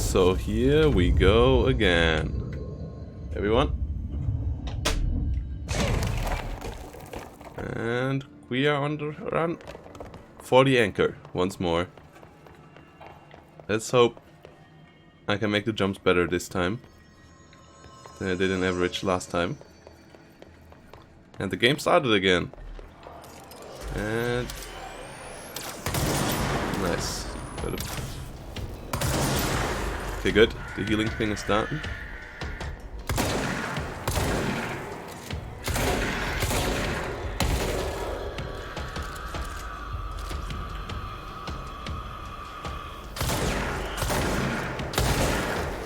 So here we go again. Everyone. And we are on the run for the anchor once more. Let's hope I can make the jumps better this time than I did in average last time. And the game started again. And nice. Okay, good. The healing thing is done.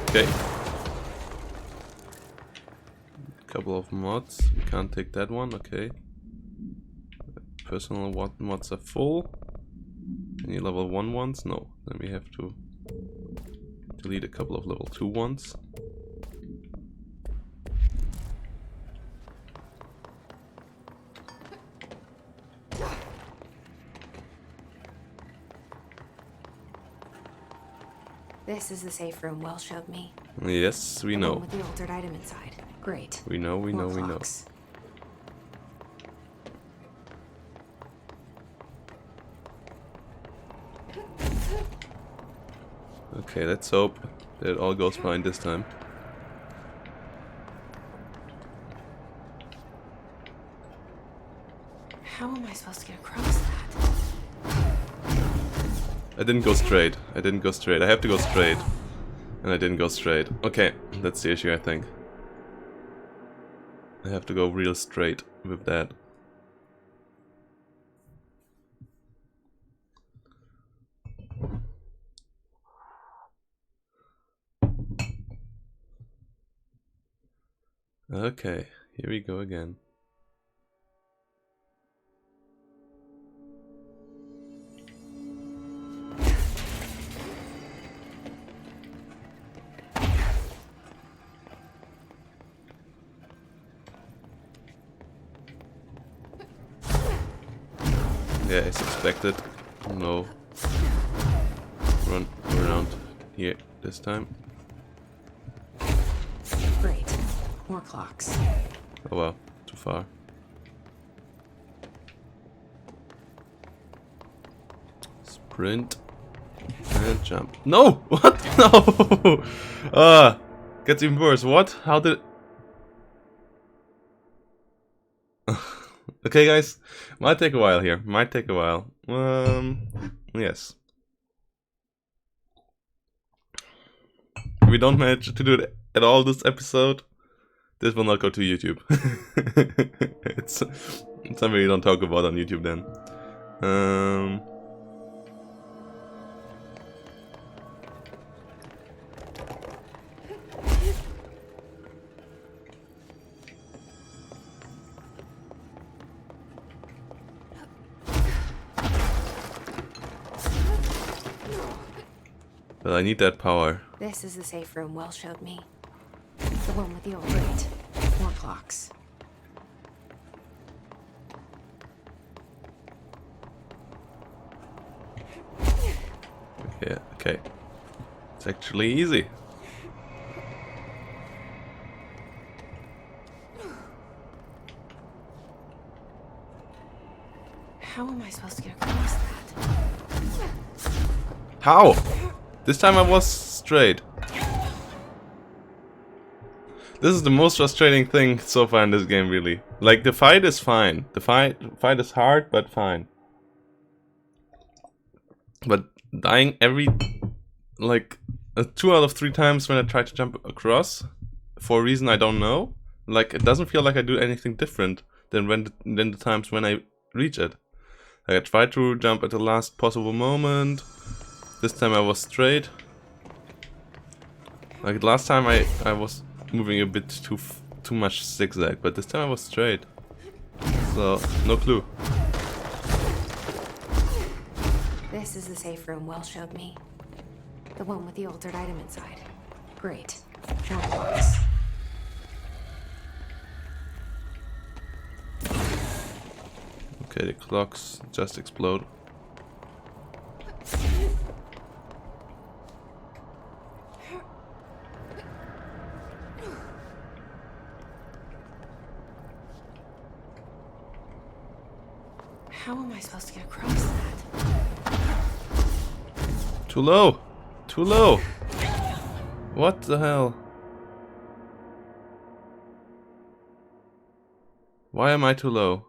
Okay. Couple of mods. We can't take that one. Okay. Personal mods are full. Any level 1 ones? No. Then we have to delete a couple of level 2 ones. This is the safe room Well showed me. Yes, we The know. one with the altered item inside. Great. We know, we know, More we know. clocks. Okay, let's hope that it all goes fine this time. How am I supposed to get across that? I didn't go straight. I didn't go straight. I have to go straight. And I didn't go straight. Okay, that's the issue, I think. I have to go real straight with that. Okay, here we go again. Yeah, as expected. No. Run around here this time. Great. More clocks. Oh well, too far. Sprint and jump. No! What? No! Gets even worse. What? How did? Okay, guys, might take a while here. Might take a while. Yes. If we don't manage to do it at all this episode, this will not go to YouTube. it's something we don't talk about on YouTube then. But I need that power. This is the safe room Well showed me. The one with the old grate. More clocks. Okay, okay. It's actually easy. How am I supposed to get across that? How? This time I was straight. This is the most frustrating thing so far in this game, really. Like, the fight is fine. The fight is hard, but fine. But dying every, like, 2 out of 3 times when I try to jump across, for a reason I don't know. Like, it doesn't feel like I do anything different than the times when I reach it. Like, I tried to jump at the last possible moment. This time I was straight. Like last time I was moving a bit too much zigzag, but this time I was straight. So, no clue. This is the safe room Well showed me. The one with the altered item inside. Great. More clocks. Okay, the clocks just explode. How am I supposed to get across that? Too low! Too low! What the hell? Why am I too low?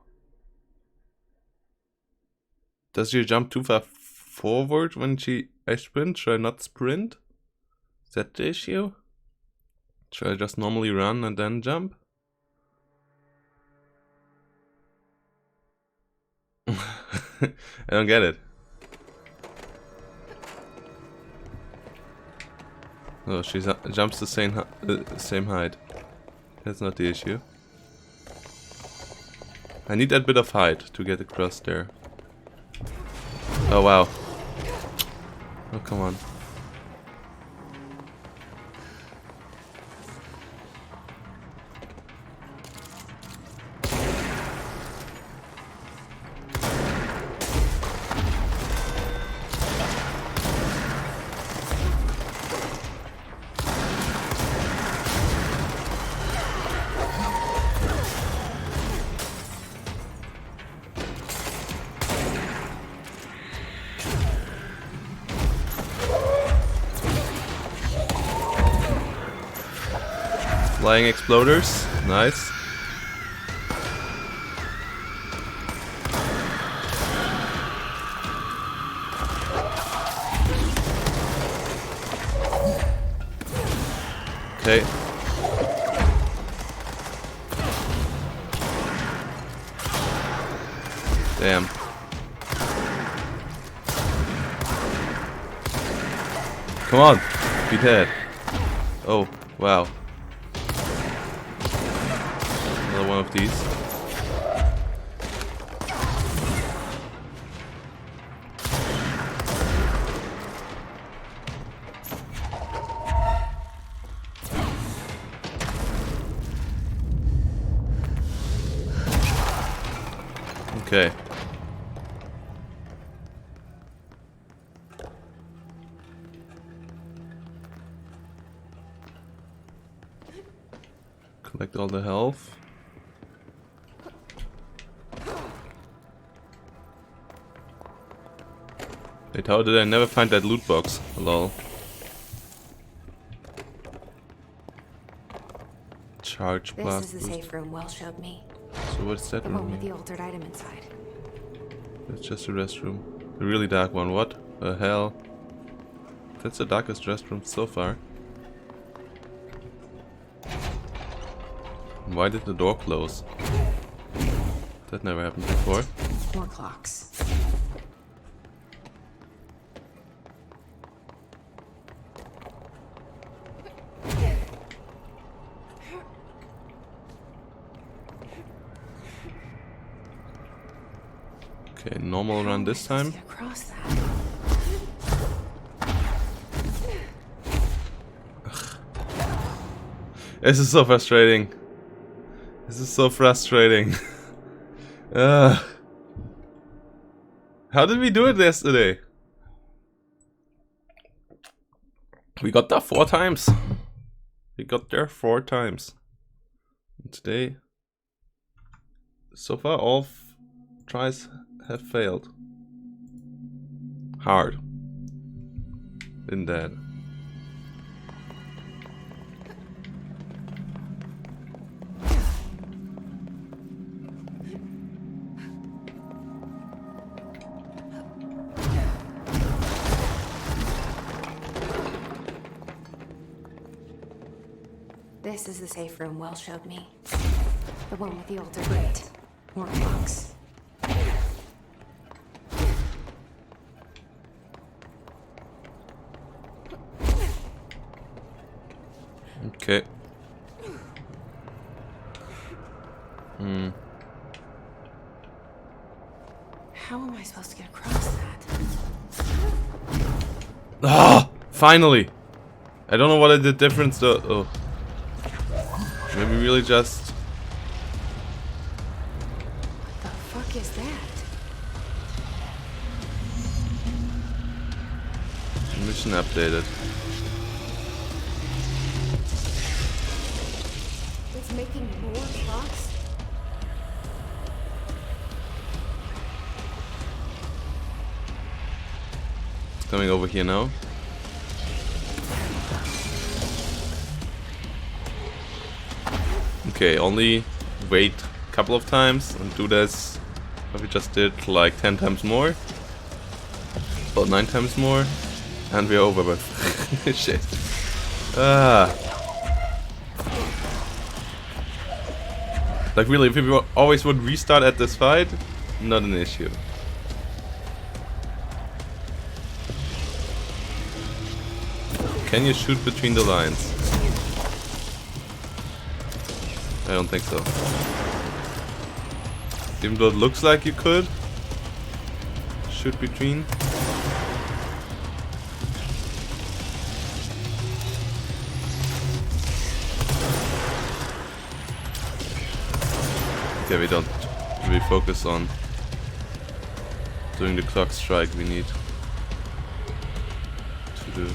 Does she jump too far forward when I sprint? Should I not sprint? Is that the issue? Should I just normally run and then jump? I don't get it. Oh, she jumps the same height. That's not the issue. I need that bit of height to get across there. Oh wow. Oh come on. Flying exploders, nice. Okay. Damn. Come on, be dead. Oh, wow. Another one of these. Okay. Collect all the health. Wait, how did I never find that loot box? Lol. Charge blast. This is the safe room Well showed me. So what's that The room? one with the altered item inside. It's just a restroom. A really dark one. What the hell? That's the darkest restroom so far. Why did the door close? That never happened before. More clocks. Okay, normal run this time. Get across that. This is so frustrating. This is so frustrating. How did we do it yesterday? We got there 4 times. We got there 4 times. And today, so far all tries have failed. Hard. Been dead. This is the safe room Well showed me. The one with the altered grate. More clocks. Okay. How am I supposed to get across that? Ah! Finally! I don't know what I did different though. Oh. Maybe really just... What the fuck is that? Mission updated. It's making more clocks? coming over here now. Okay, only wait a couple of times and do this what we just did, like 10 times more. About 9 times more. And we're over, but shit. Like really, if we always would restart at this fight, not an issue. Can you shoot between the lines? I don't think so. Even though it looks like you could shoot between. Okay, we don't really focus on doing the clock strike we need to do.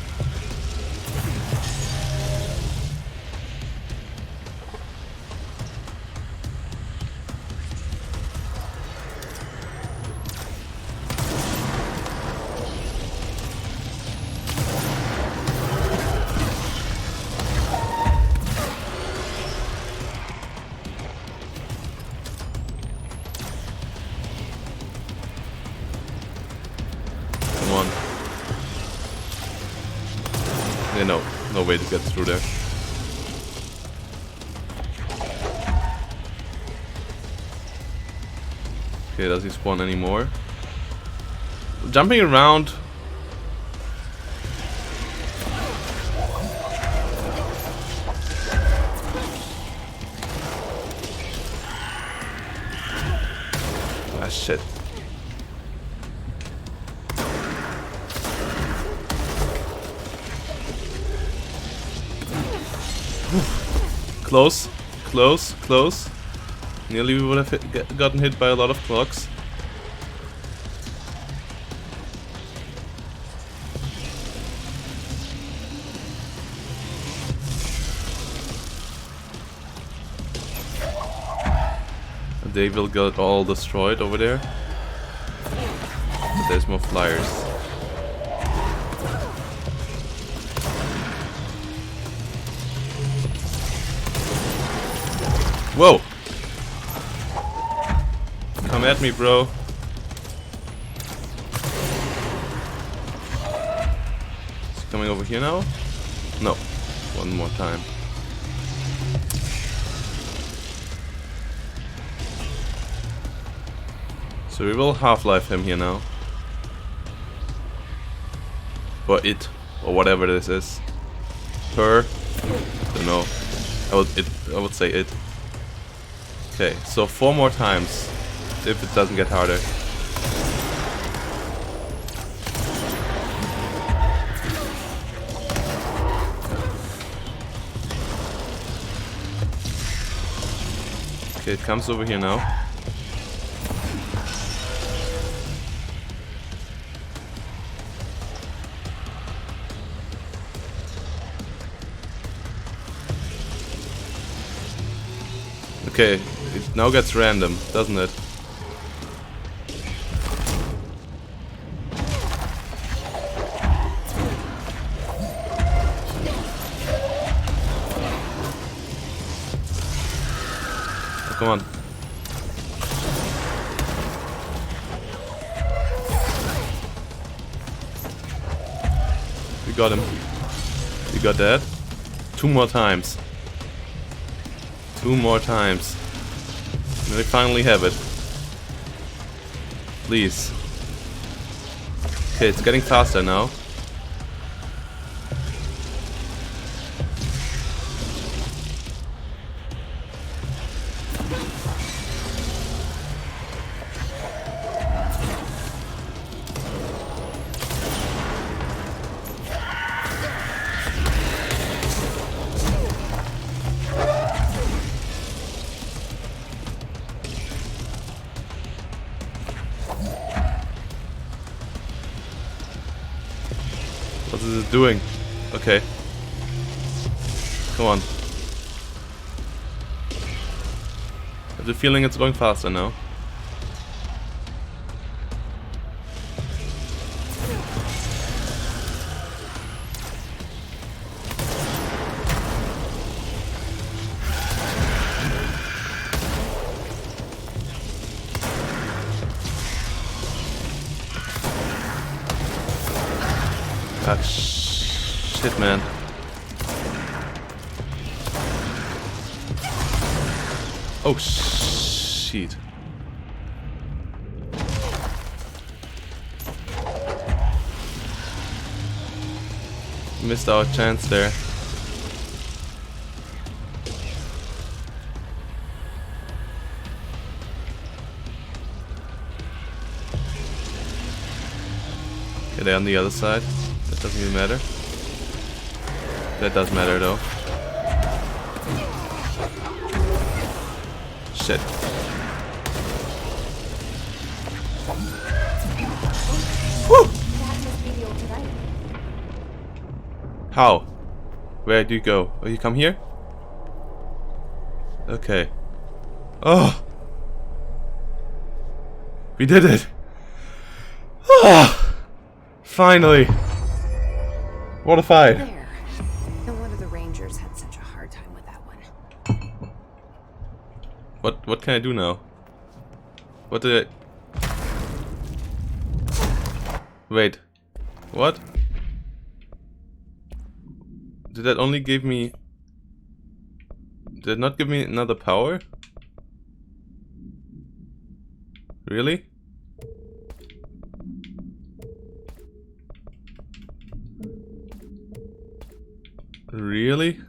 Come on. Yeah, no way to get through there. Okay, does he spawn anymore? Jumping around. Ah, shit. Close, close, close. Nearly we would have gotten hit by a lot of clocks. They will get all destroyed over there. But there's more flyers. Whoa! Come at me, bro. Is he coming over here now? No. One more time. So we will Half-Life him here now. Or it. Or whatever this is. Her. Don't know. I would say it. Okay, so 4 more times. If it doesn't get harder. Okay, it comes over here now. Okay, it now gets random, doesn't it? Oh, come on. We got him. We got that. 2 more times. 2 more times. And we finally have it. Please. Okay, it's getting faster now. What is it doing? Okay. Come on. I have the feeling it's going faster now. shit, man. Oh, shit. Missed our chance there. Okay, they're on the other side. That doesn't even matter. That does matter though. Shit. Woo! How? Where do you go? Oh, you come here? Okay. Oh! We did it! Ah! Finally! What a fight! There. No wonder the Rangers had such a hard time with that one. What can I do now? What did I... Wait. What? Did that only give me... Did it not give me another power? Really? Really?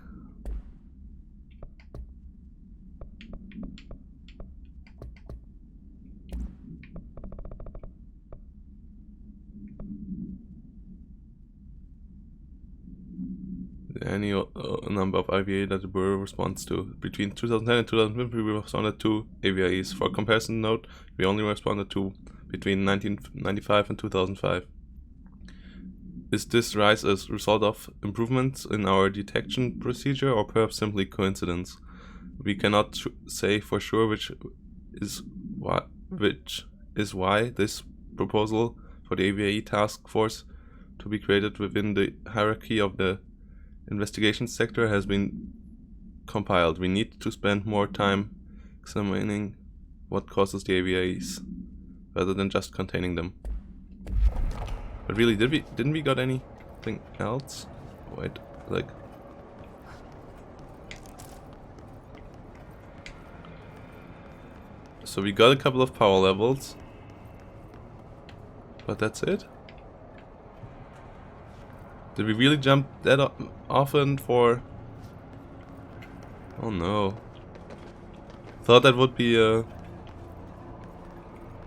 The annual number of IVA that the Bureau responds to. Between 2010 and 2015 we responded to AVIs. For comparison note, we only responded to between 1995 and 2005. Is this rise a result of improvements in our detection procedure or perhaps simply coincidence? We cannot say for sure which is why this proposal for the AVAE task force to be created within the hierarchy of the investigation sector has been compiled. We need to spend more time examining what causes the AVAs rather than just containing them. But really, didn't we got anything else? Wait, like... So we got a couple of power levels. But that's it? Did we really jump that often for... Oh no. Thought that would be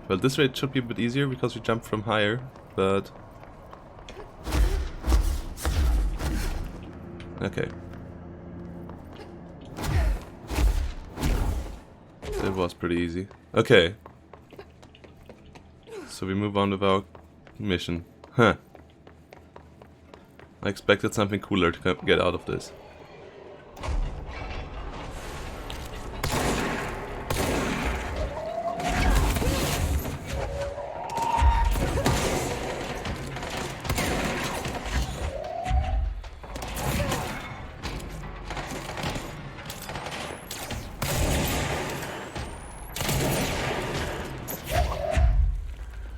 well, this way it should be a bit easier because we jumped from higher, but... Okay. That was pretty easy. Okay. So we move on with our mission. Huh. I expected something cooler to get out of this.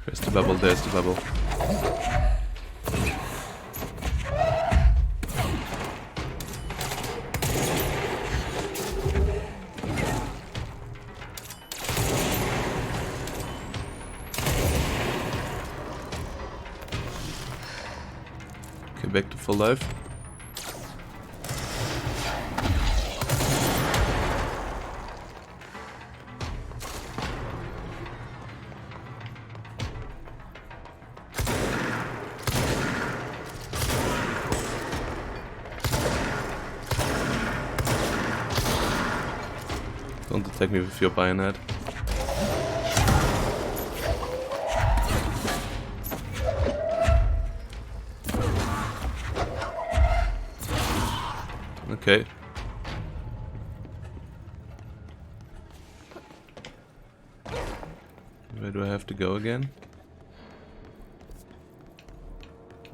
There's the bubble, there's the bubble. Okay, back to full life. Don't attack me with your bayonet. Okay. Where do I have to go again?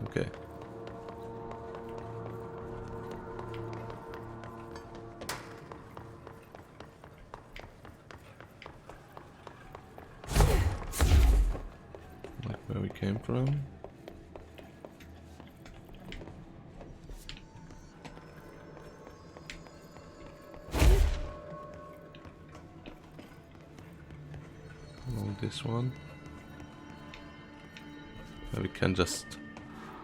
Okay. Like where we came from. this one. We can just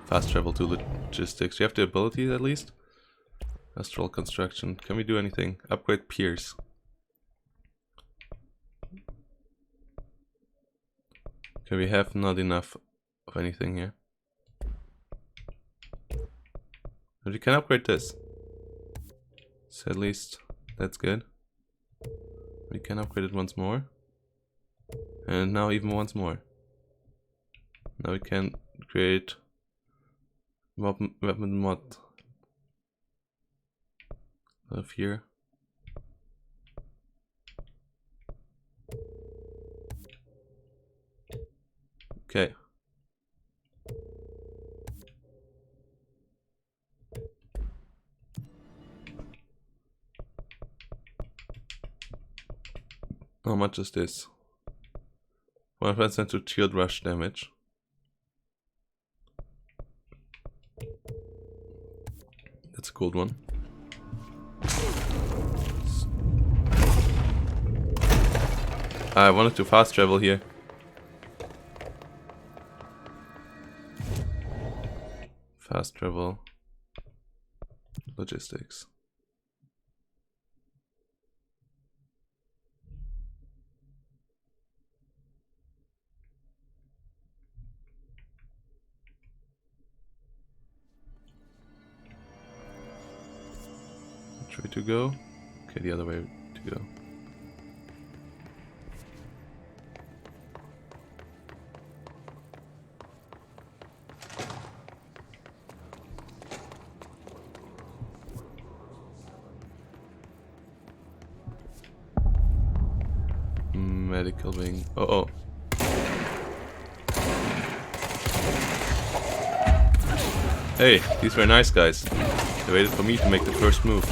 fast travel to logistics. You have the ability at least. Astral construction. Can we do anything? Upgrade piers. Okay, we have not enough of anything here. But we can upgrade this. So at least that's good. We can upgrade it once more. And now even once more. Now we can create weapon mod of here. Okay. How much is this? 1% to shield rush damage. That's a cool one. I wanted to fast travel here. Fast travel. Logistics. Which way to go? Okay, the other way to go. Medical wing. Oh. Hey, these were nice guys. They waited for me to make the first move.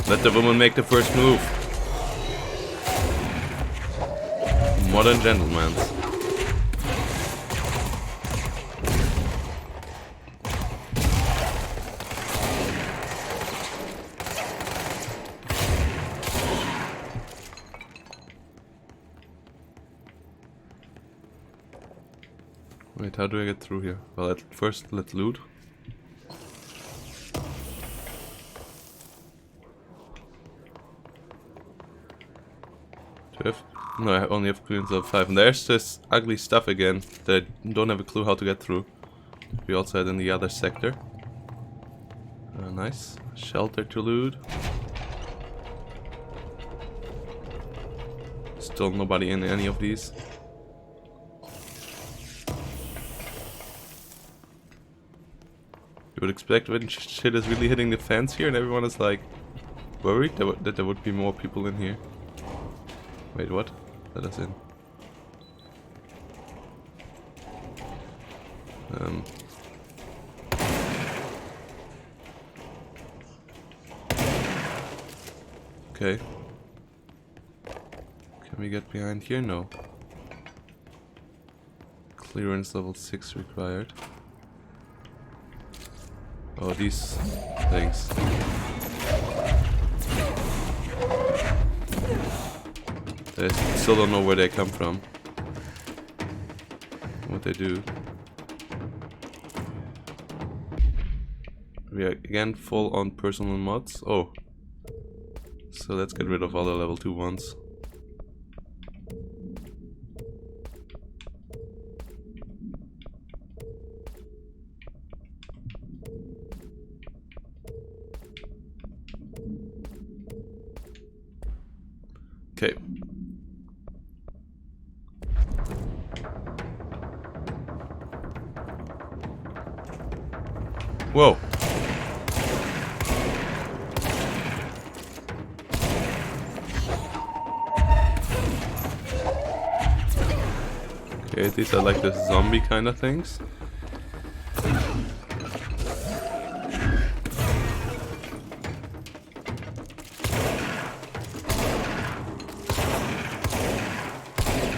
Let the woman make the first move. Modern gentlemen. Wait, how do I get through here? Well, at first let's loot. No, I only have clearance level 5. And there's this ugly stuff again that I don't have a clue how to get through. We also had in the other sector. Nice. Shelter to loot. Still nobody in any of these. You would expect when shit is really hitting the fence here and everyone is like worried that there would be more people in here. Wait, what? Let us in. Okay. Can we get behind here? No. Clearance level 6 required. Oh, these things. I still don't know where they come from. What they do. We are again full on personal mods. Oh. So let's get rid of all the level 2 ones. Okay. Whoa. Okay, these are like the zombie kind of things.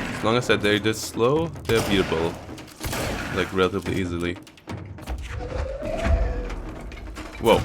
As long as they're this slow, they're beatable. Like relatively easily. Whoa.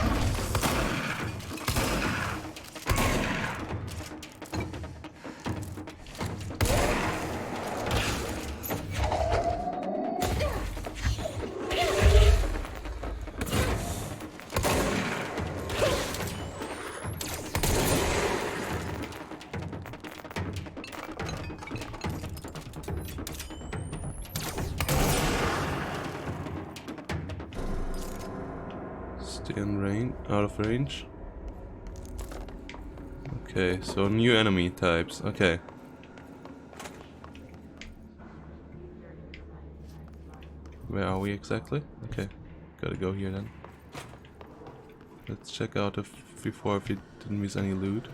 Stay in range, out of range. Okay, so new enemy types. Okay. Where are we exactly? Okay, gotta go here then. Let's check out if we didn't miss any loot.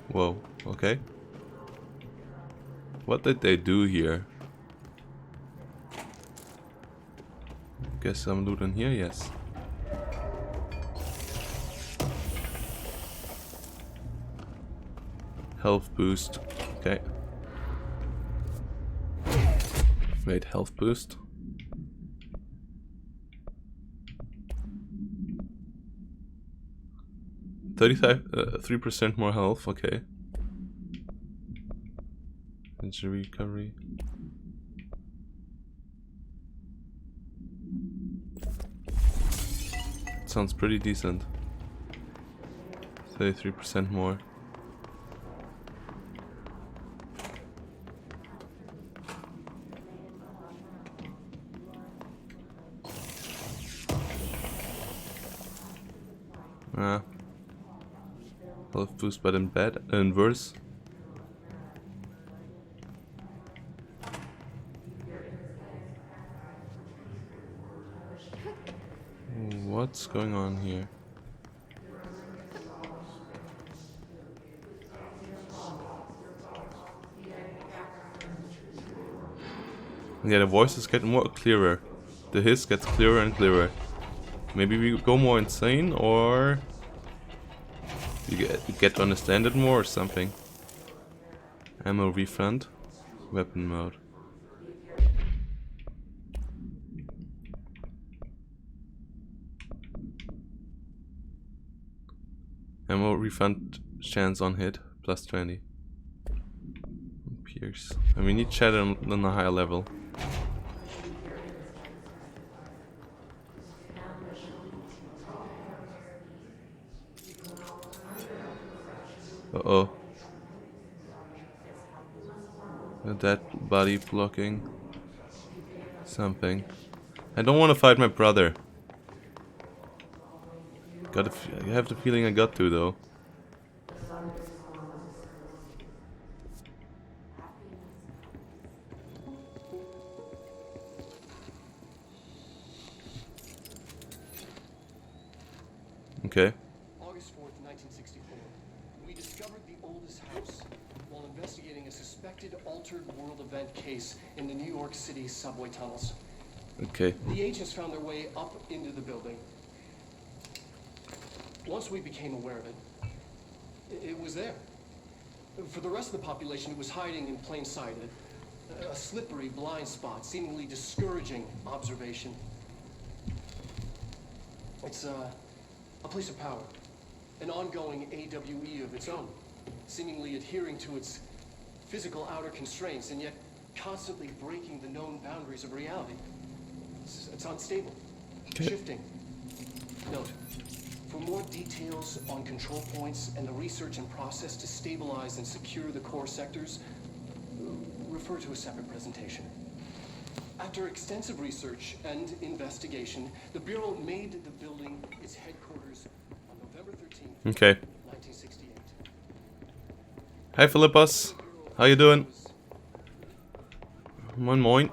Whoa, okay. What did they do here? Guess some loot in here, yes. Health boost, okay. Wait, health boost? $35, 3% more health, okay. Injury recovery. Sounds pretty decent. 33% more. Health boost, but in bad, in worse. What's going on here? Yeah, the voices get more clearer. The hiss gets clearer and clearer. Maybe we go more insane, or you get to understand it more or something. Ammo refund. Weapon mode. Ammo refund chance on hit. Plus 20. Pierce. And we need shatter on a higher level. Uh-oh. A dead body blocking something. I don't want to fight my brother. I have the feeling I got to though. Okay. August 4th, 1964. We discovered the oldest house while investigating a suspected altered world event case in the New York City subway tunnels. Okay. The agents found their way up into the building. Once we became aware of it, it was there. For the rest of the population, it was hiding in plain sight. A slippery blind spot, seemingly discouraging observation. It's a place of power, an ongoing AWE of its own, seemingly adhering to its physical outer constraints and yet constantly breaking the known boundaries of reality. It's unstable, shifting. Note, for more details on control points and the research and process to stabilize and secure the core sectors, refer to a separate presentation. After extensive research and investigation, the Bureau made the building its headquarters on November 13th, Okay. 1968. Hi Philippus, how you doing? Moin moin.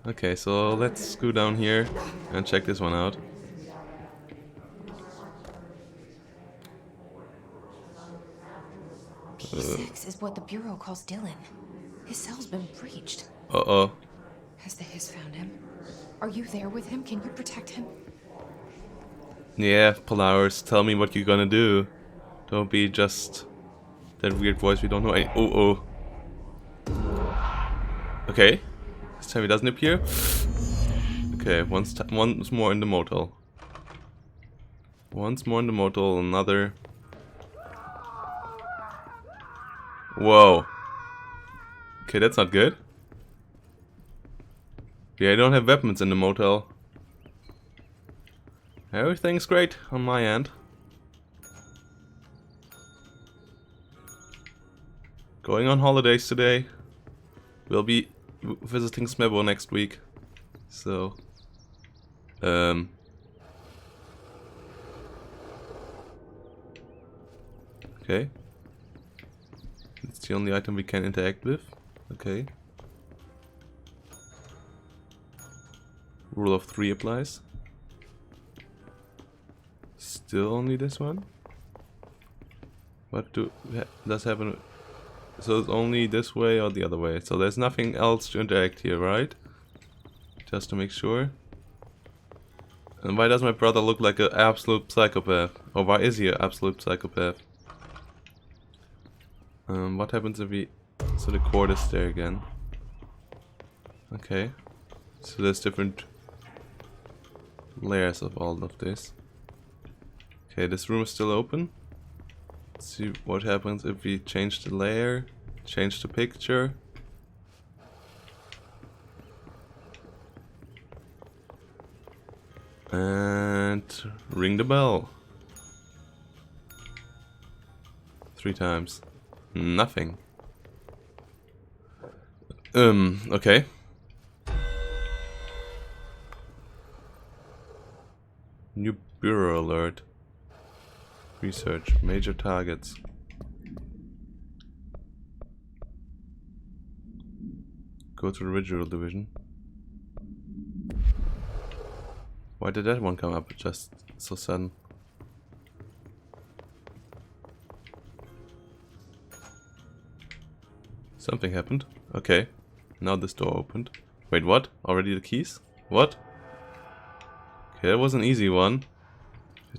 Okay, so let's go down here and check this one out. P6 is what the Bureau calls Dylan. His cell's been breached. Uh-oh. Has the Hiss found him? Are you there with him? Can you protect him? Yeah, Polaris, tell me what you're gonna do. Don't be just that weird voice we don't know any— oh. Okay. This time he doesn't appear. Okay, once more in the motel. Once more in the motel, another. Whoa. Okay, that's not good. Yeah, I don't have weapons in the motel. Everything's great on my end. Going on holidays today. We'll be visiting Smebo next week. So Okay. It's the only item we can interact with. Okay. Rule of 3 applies. Still only this one? What does happen? So it's only this way or the other way. So there's nothing else to interact here, right? Just to make sure. And why does my brother look like an absolute psychopath? Or why is he an absolute psychopath? What happens if we... So the cord is there again. Okay. So there's different layers of all of this. Okay, this room is still open. Let's see what happens if we change the layer, change the picture. And ring the bell. 3 times. Nothing. Okay. New bureau alert. Research. Major targets. Go to the Ritual Division. Why did that one come up just so sudden? Something happened. Okay. Now this door opened. Wait, what? Already the keys? What? Okay, that was an easy one.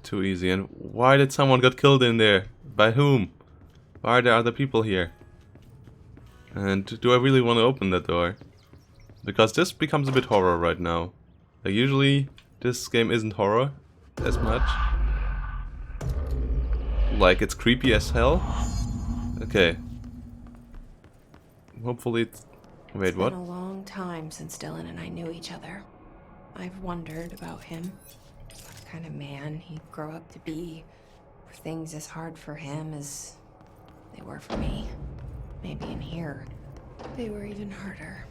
Too easy. And why did someone get killed in there? By whom? Why are there other people here? And do I really want to open that door? Because this becomes a bit horror right now. Like usually this game isn't horror as much. Like it's creepy as hell. Okay. Hopefully it's... Wait, what? It's been a long time since Dylan and I knew each other. I've wondered about him. What kind of man he'd grow up to be. Were things as hard for him as they were for me? Maybe in here, they were even harder.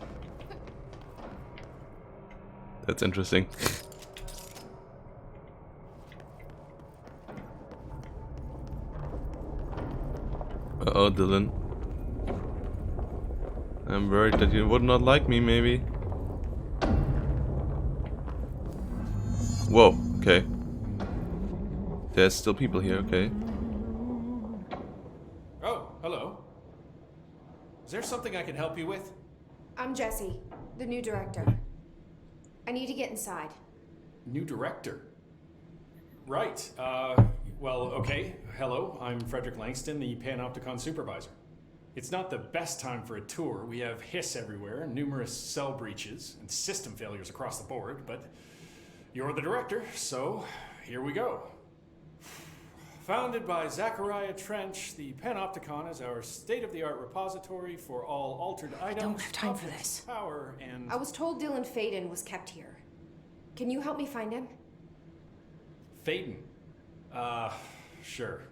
That's interesting. Uh-oh, Dylan. I'm worried that you would not like me, maybe. Whoa, okay. There's still people here, okay. Oh, hello. Is there something I can help you with? I'm Jessie, the new director. I need to get inside. New director? Right, well, okay. Hello, I'm Frederick Langston, the Panopticon supervisor. It's not the best time for a tour. We have hiss everywhere, numerous cell breaches, and system failures across the board, but you're the director, so here we go. Founded by Zachariah Trench, the Panopticon is our state-of-the-art repository for all altered items. I don't have time for objects, this. Power and... I was told Dylan Faden was kept here. Can you help me find him? Faden? Sure.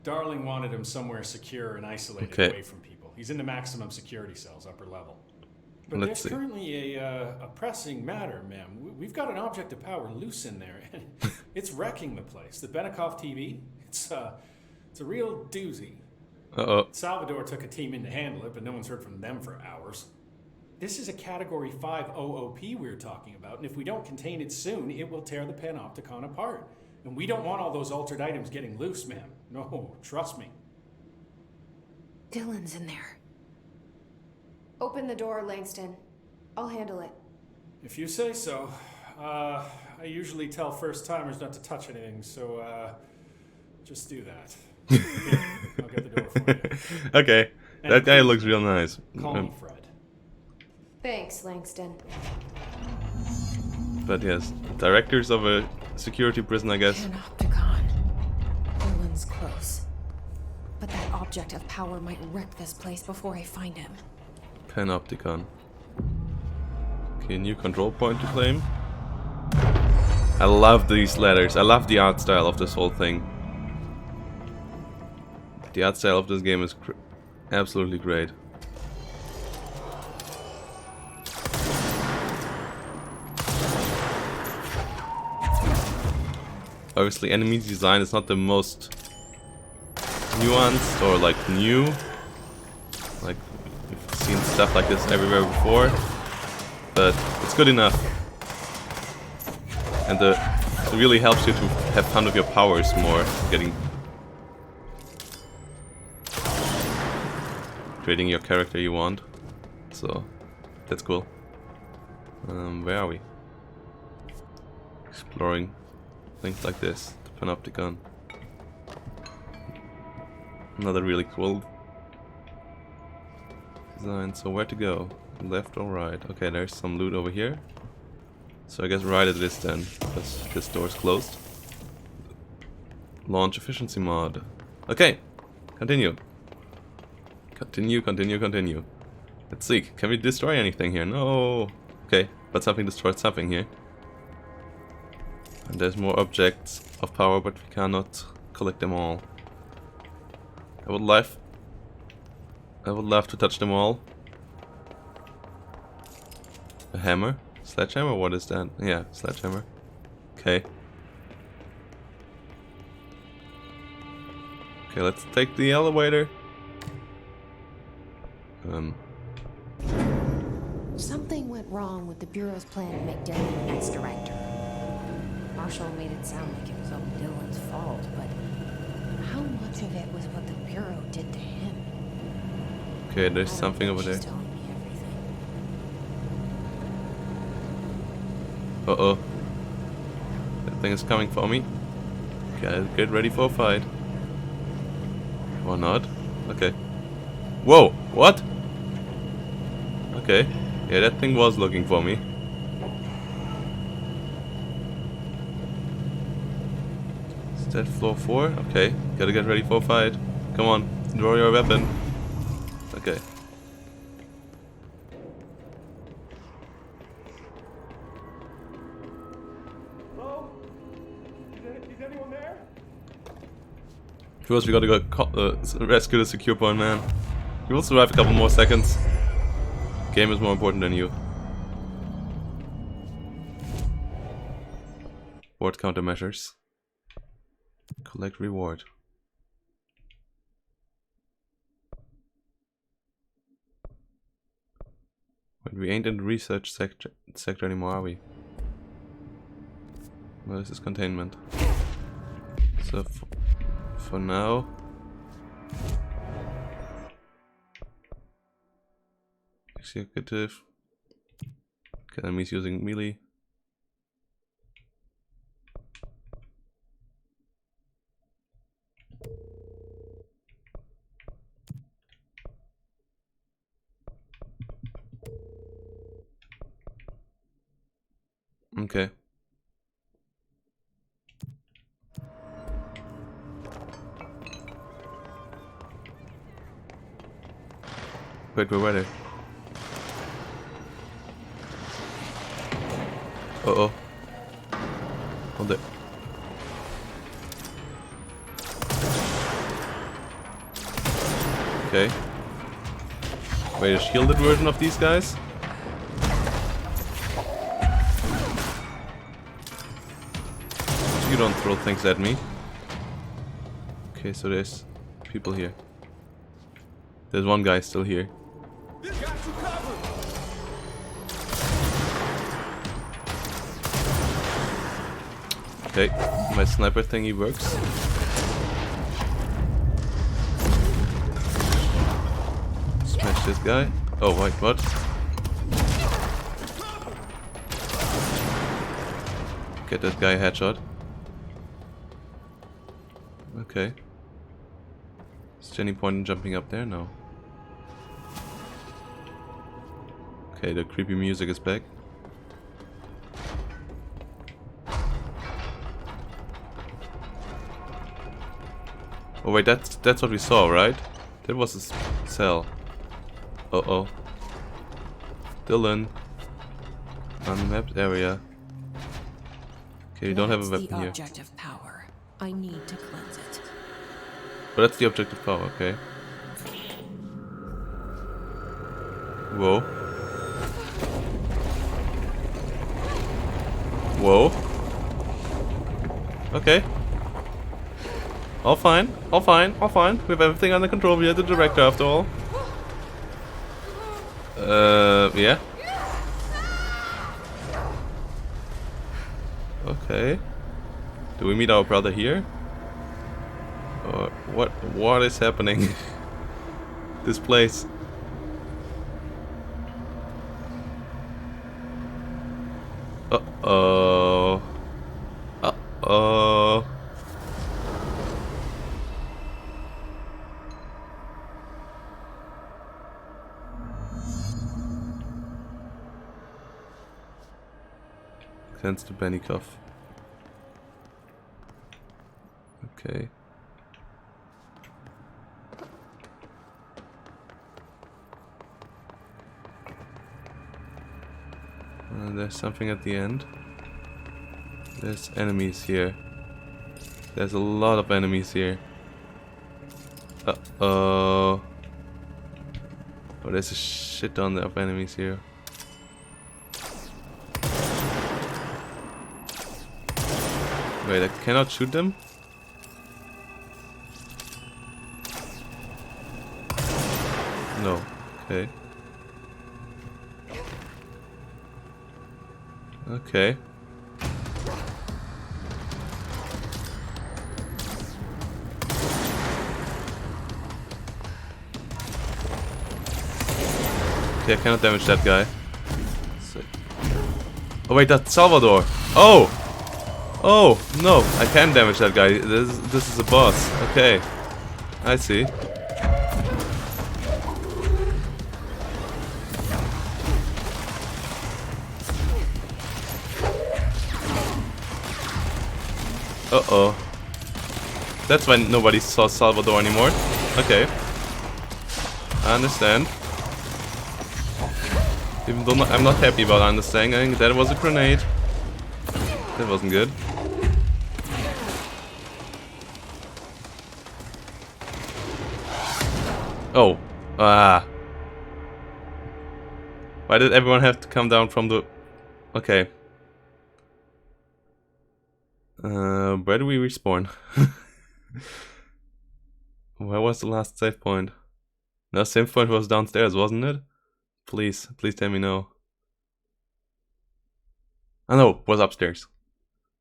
Darling wanted him somewhere secure and isolated away from people. He's in the maximum security cells, upper level. But Let's there's see. currently a pressing matter, ma'am. We've got an object of power loose in there, and it's wrecking the place. The Benikoff TV, it's a real doozy. Uh-oh. Salvador took a team in to handle it, but no one's heard from them for hours. This is a Category 5 OOP we're talking about, and if we don't contain it soon, it will tear the Panopticon apart. And we don't want all those altered items getting loose, ma'am. No, trust me. Dylan's in there. Open the door, Langston. I'll handle it. If you say so. I usually tell first-timers not to touch anything, so, just do that. Here, I'll get the door for you. Okay, And that guy please, looks real nice. Call me Fred. Thanks, Langston. But yes, directors of a security prison, I guess. Panopticon. Dylan's close. But that object of power might wreck this place before I find him. Panopticon. Okay, new control point to claim. I love these letters. I love the art style of this whole thing. The art style of this game is absolutely great. Obviously, enemy design is not the most nuanced or like new. Like we've seen stuff like this everywhere before, but it's good enough, and it really helps you to have fun with your powers more, creating your character you want. So that's cool. Where are we? Exploring things like this. The Panopticon. Another really cool design. So where to go? Left or right? Okay, there's some loot over here. So I guess right it is then, because this door is closed. Launch efficiency mod. Okay, continue. Continue. Let's see, can we destroy anything here? No. Okay, but something destroyed something here. And there's more objects of power, but we cannot collect them all. I would love to touch them all. A hammer? Sledgehammer? What is that? Yeah, sledgehammer. Okay. Okay, let's take the elevator. Something went wrong with the Bureau's plan to make Dylan the next director. Marshall made it sound like it was all Dylan's fault, but how much of it was what the Bureau did to him? Okay, there's something over there. She's telling me everything. Uh-oh. That thing is coming for me. Okay, get ready for a fight. Or not. Okay. Whoa! What? Okay. Yeah, that thing was looking for me. Is that floor 4? Okay. Gotta get ready for a fight. Come on. Draw your weapon. Okay. Hello? Is anyone there? First, we gotta go rescue the secure point man. You will survive a couple more seconds. Game is more important than you. Reward countermeasures. Collect reward. But we ain't in the research sector anymore, are we? No, this is containment. So for now, executive. Okay, enemies using melee. Okay. Wait, where were they? Uh-oh. Hold it. Okay. Wait, a shielded version of these guys? You don't throw things at me. Okay, so there's people here. There's one guy still here. Okay, my sniper thingy works. Smash this guy. Oh wait, what? Get that guy a headshot. Okay. Is there any point in jumping up there? No. Okay, the creepy music is back. Oh wait, that's what we saw, right? That was a cell. Uh-oh. Dylan. Unmapped area. Okay, you don't have a weapon the here. Object of power. I need to cleanse it. But that's the object of power, okay. Whoa. Whoa. Okay. All fine. All fine. All fine. We have everything under control. We are the director after all. Yeah. Okay. Do we meet our brother here? Or what is happening? This place. Uh-oh. Uh-oh. Sends to Benikoff. Okay. There's something at the end. There's enemies here. There's a lot of enemies here. Uh-oh. Oh, there's a shit ton of enemies here. Wait, I cannot shoot them? No. Okay. Okay. Okay, I cannot damage that guy. Oh wait, that's Salvador! Oh! Oh, no, I can damage that guy. This is a boss. Okay. I see. Uh-oh. That's why nobody saw Salvador anymore. Okay. I understand. Even though I'm not happy about understanding, that was a grenade. That wasn't good. Oh. Ah. Why did everyone have to come down from the... Okay. Where do we respawn? Where was the last save point? No, save point was downstairs, wasn't it? Please tell me no. Oh no, it was upstairs.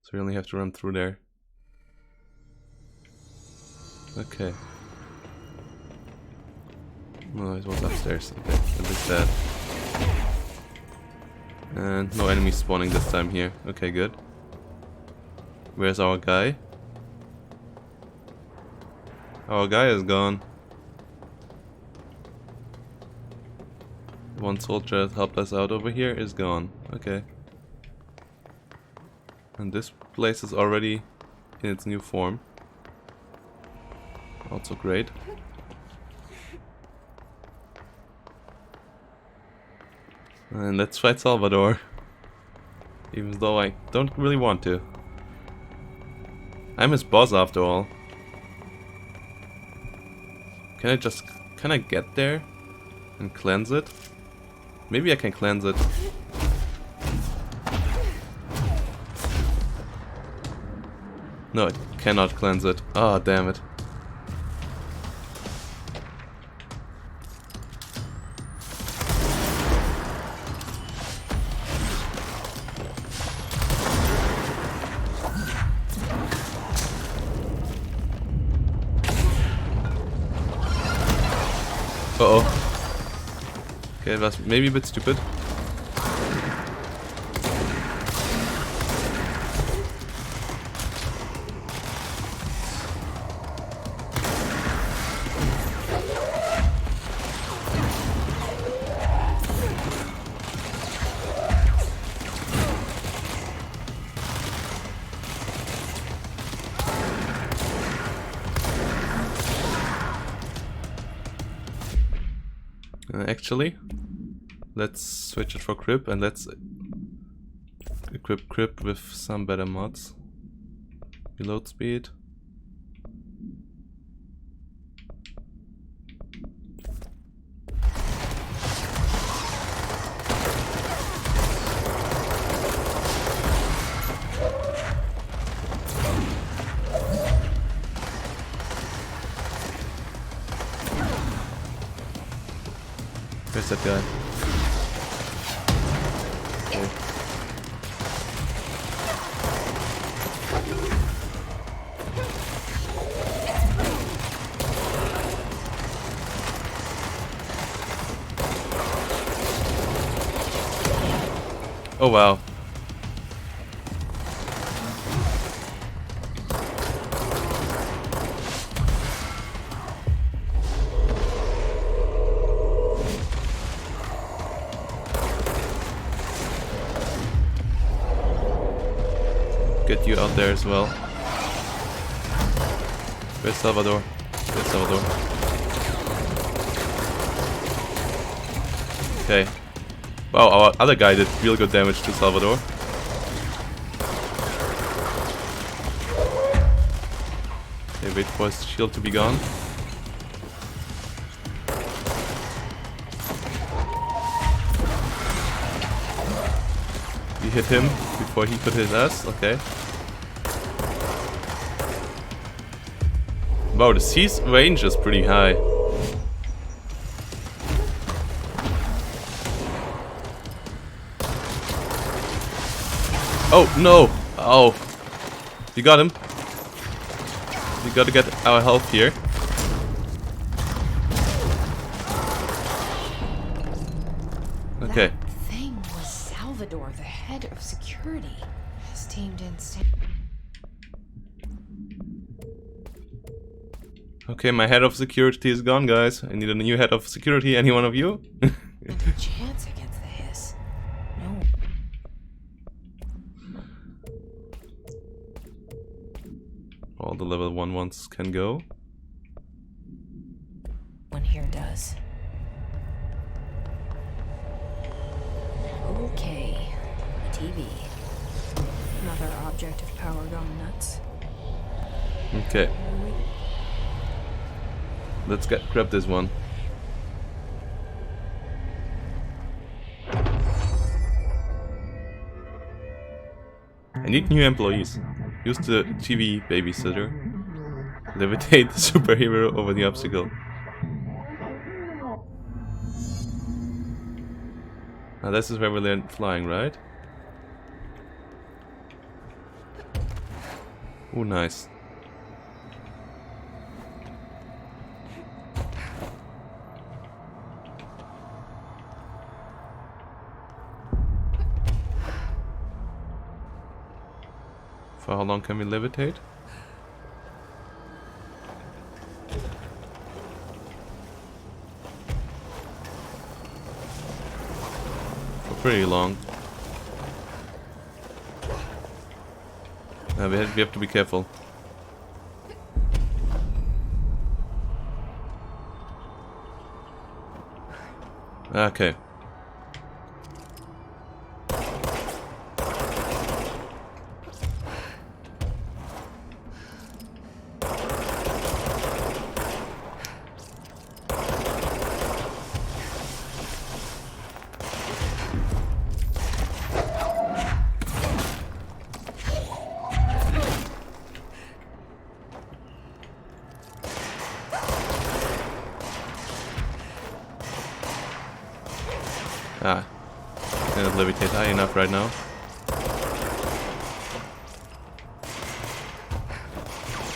So we only have to run through there. Okay. No, it was upstairs. Okay, at least that. And no enemies spawning this time here. Okay, good. Where's our guy? Our guy is gone. One soldier that helped us out over here is gone. Okay. And this place is already in its new form. Also great. And let's fight Salvador. Even though I don't really want to. I'm his boss after all. Can I get there and cleanse it? Maybe I can cleanse it. No, I cannot cleanse it. Oh, damn it. Uh-oh. Okay, that's maybe a bit stupid. Actually, let's switch it for Crip and let's equip Crip with some better mods. Reload speed. Where's that guy? Okay. Oh wow. Get you out there as well. Where's Salvador? Where's Salvador? Okay. Wow, our other guy did real good damage to Salvador. Okay, wait for his shield to be gone. We hit him before he could hit us, okay. Wow, the C's range is pretty high. Oh, no! Oh. We got him. We gotta get our health here. Okay. That thing was Salvador, the head of security. His team didn't stay. Okay, my head of security is gone, guys. I need a new head of security. Any one of you? And a chance against the Hiss. No. All the level 1 ones can go. One here does. Okay. TV. Another object of power gone nuts. Okay. Let's grab this one. I need new employees. Use the TV babysitter. Levitate the superhero over the obstacle. Now this is where we learn flying, right? Oh, nice. For how long can we levitate? For pretty long. We have to be careful. Okay. Ah, cannot levitate high enough right now.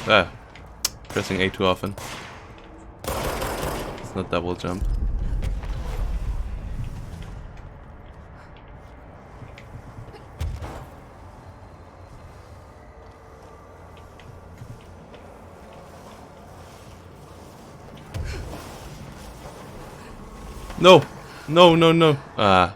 Ah, pressing A too often. It's not double jump. No! No, no, no. Ah.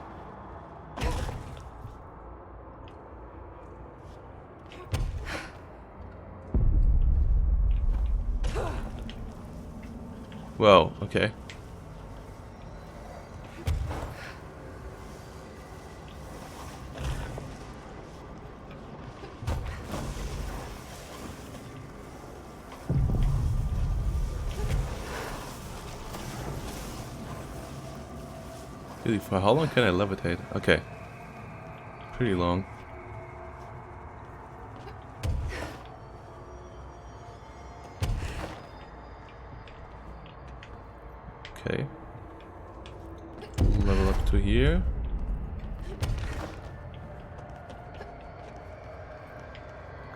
Whoa, okay. Really, for how long can I levitate? Okay. Pretty long. Okay. to here.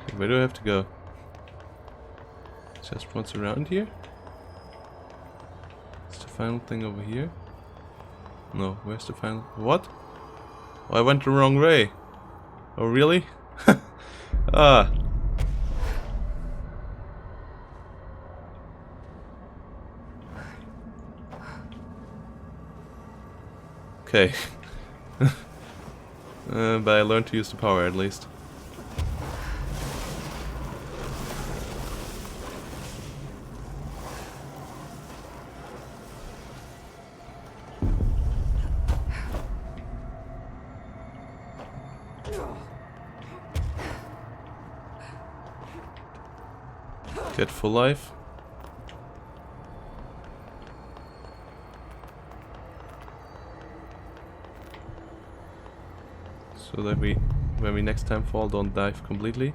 Okay, where do I have to go? Just once around here? Is the final thing over here? No, where's the final... What? Oh, I went the wrong way. Oh, really? Ah. Okay. But I learned to use the power at least. Get full life. So that we, when we next time fall, don't dive completely.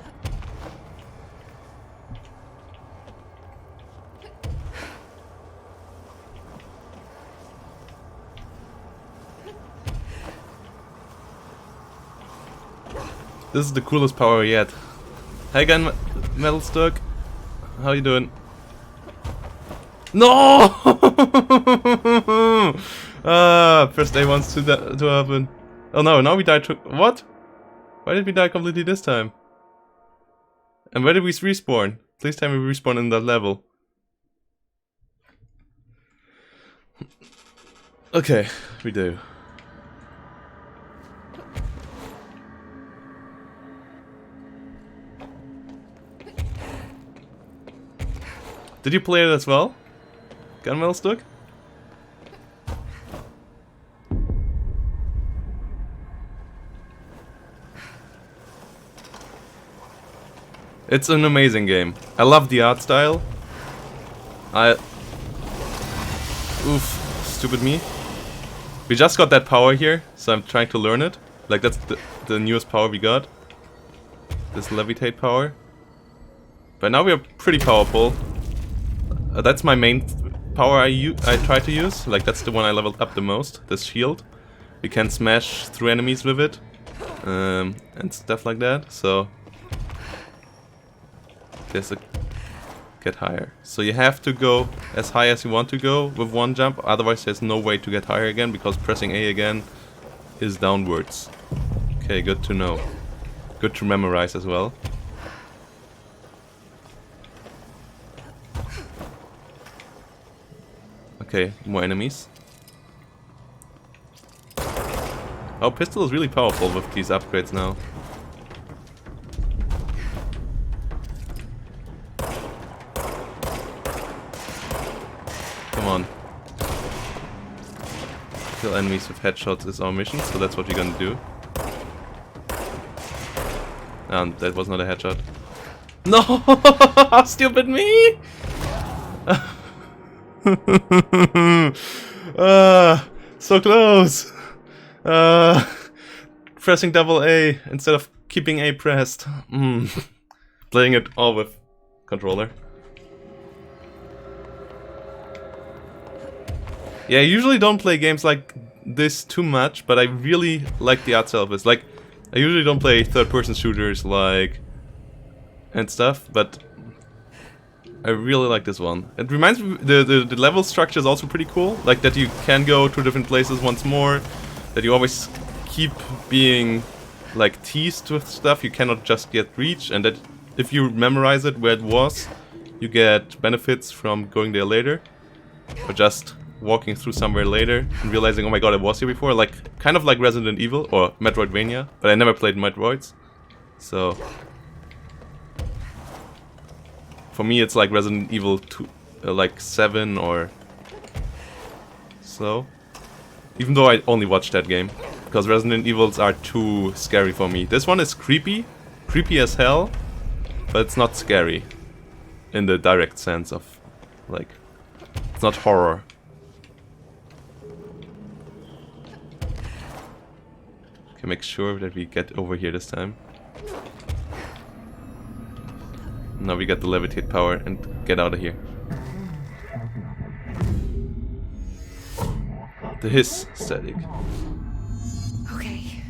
This is the coolest power yet. Hey again, Metal Stuck. How you doing? No! First A wants to happen. Oh no, now we died to... What? Why did we die completely this time? And where did we respawn? Please tell me we respawn in that level. Okay, we do. Did you play it as well? Gunmetal Stuck? It's an amazing game. I love the art style. Oof, stupid me. We just got that power here, so I'm trying to learn it. Like, that's the newest power we got. This levitate power. But now we are pretty powerful. That's my main power I try to use. Like, that's the one I leveled up the most. This shield. You can smash through enemies with it. And stuff like that. So... guess get higher. So you have to go as high as you want to go with one jump. Otherwise there's no way to get higher again. Because pressing A again is downwards. Okay, good to know. Good to memorize as well. Okay, more enemies. Oh, pistol is really powerful with these upgrades now. Come on. Kill enemies with headshots is our mission, so that's what we're gonna do. And that was not a headshot. No! Stupid me! So close. Pressing double A instead of keeping A pressed. Playing it all with controller. Yeah, I usually don't play games like this too much, but I really like the art style of this. Like, I usually don't play third-person shooters like and stuff, but I really like this one. It reminds me, the level structure is also pretty cool. Like that you can go to different places once more. That you always keep being like teased with stuff you cannot just get reach. And that if you memorize it where it was, you get benefits from going there later. Or just walking through somewhere later and realizing, oh my god, I was here before. Like, kind of like Resident Evil or Metroidvania. But I never played Metroids. So... for me, it's like Resident Evil 2, like 7 or so. Even though I only watched that game. Because Resident Evils are too scary for me. This one is creepy. Creepy as hell. But it's not scary. In the direct sense of, like, it's not horror. Okay, make sure that we get over here this time. Now we get the levitate power and get out of here. The hiss static. Okay,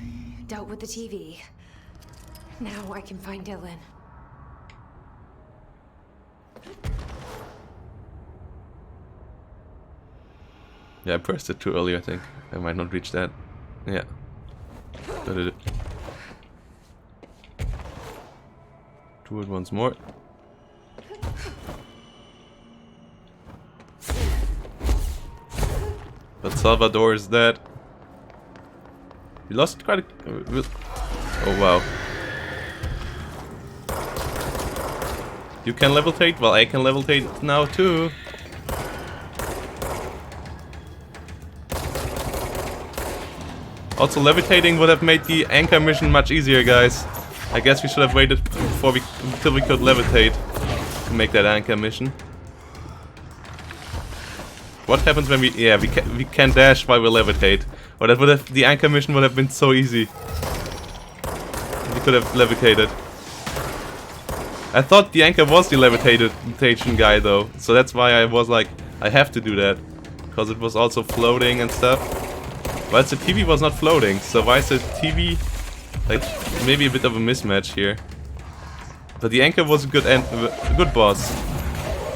dealt with the TV. Now I can find Dylan. Yeah, I pressed it too early, I think. I might not reach that. Yeah. Do it once more. But Salvador is dead. We lost quite a... Oh wow. You can levitate? Well, I can levitate now too. Also, levitating would have made the anchor mission much easier, guys. I guess we should have waited until we could levitate to make that anchor mission. What happens when we... Yeah, we can dash while we levitate. Or that would have... The anchor mission would have been so easy. We could have levitated. I thought the anchor was the levitation guy though. So that's why I was like, I have to do that. Because it was also floating and stuff. But the TV was not floating. So why is the TV... Like, maybe a bit of a mismatch here. But the anchor was a good boss.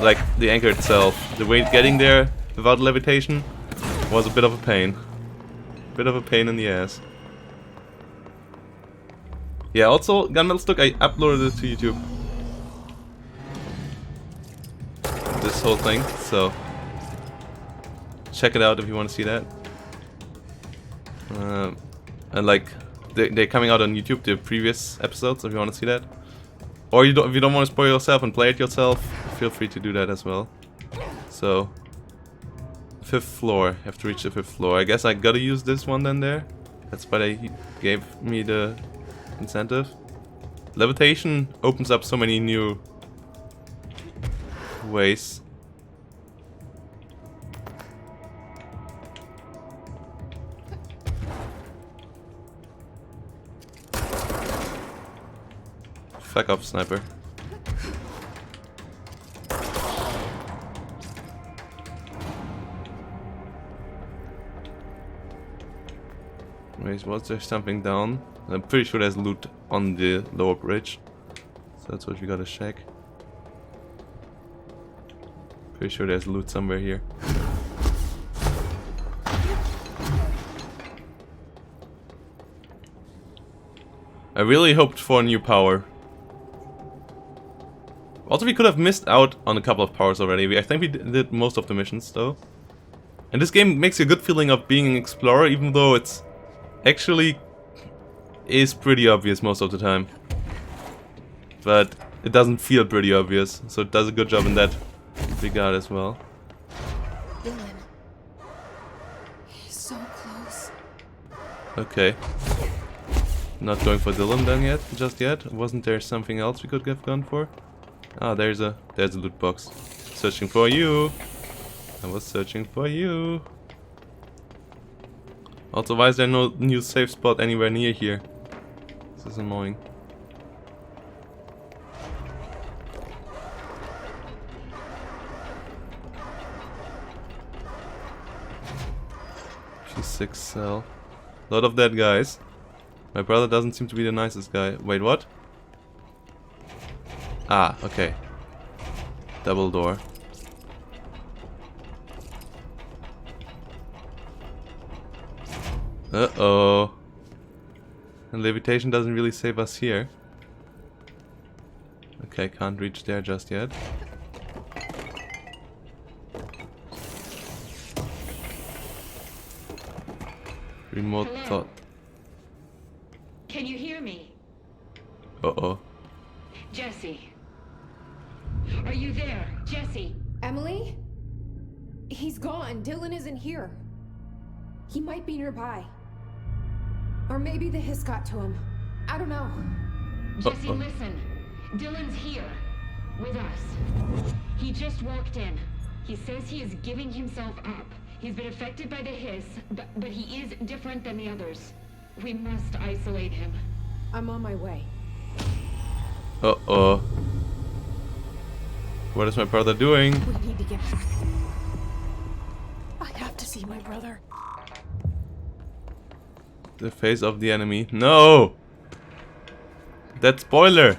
Like, the anchor itself. The way getting there without levitation was a bit of a pain. Bit of a pain in the ass. Yeah, also, Gunmetal Stuck, I uploaded it to YouTube. This whole thing, so... Check it out if you want to see that. And like, they're coming out on YouTube, the previous episodes, if you want to see that. Or if you don't want to spoil yourself and play it yourself, feel free to do that as well. So, 5th floor, you have to reach the 5th floor. I guess I gotta use this one then there. That's why they gave me the incentive. Levitation opens up so many new ways. Fuck off, sniper. Wait, was there something down? I'm pretty sure there's loot on the lower bridge. So that's what we gotta check. Pretty sure there's loot somewhere here. I really hoped for a new power. Also, we could have missed out on a couple of powers already. I think we did most of the missions though. And this game makes you a good feeling of being an explorer, even though it's actually is pretty obvious most of the time. But it doesn't feel pretty obvious, so it does a good job in that regard as well. Dylan. He's so close. Okay. Not going for Dylan then yet, just yet. Wasn't there something else we could have gone for? Ah, there's a loot box. Searching for you. I was searching for you. Also, why is there no new safe spot anywhere near here? This is annoying. P6 cell. A lot of dead guys. My brother doesn't seem to be the nicest guy. Wait, what? Ah, okay. Double door. Uh-oh. And levitation doesn't really save us here. Okay, can't reach there just yet. Remote Hello? thought. Can you hear me? Uh-oh. Jesse. Are you there? Jesse. Emily? He's gone. Dylan isn't here. He might be nearby. Or maybe the hiss got to him. I don't know. Jesse, Uh-oh. listen. Dylan's here. With us. He just walked in. He says he is giving himself up. He's been affected by the hiss, but he is different than the others. We must isolate him. I'm on my way. Uh-oh. What is my brother doing? We need to get back. I have to see my brother. the face of the enemy. No! That spoiler!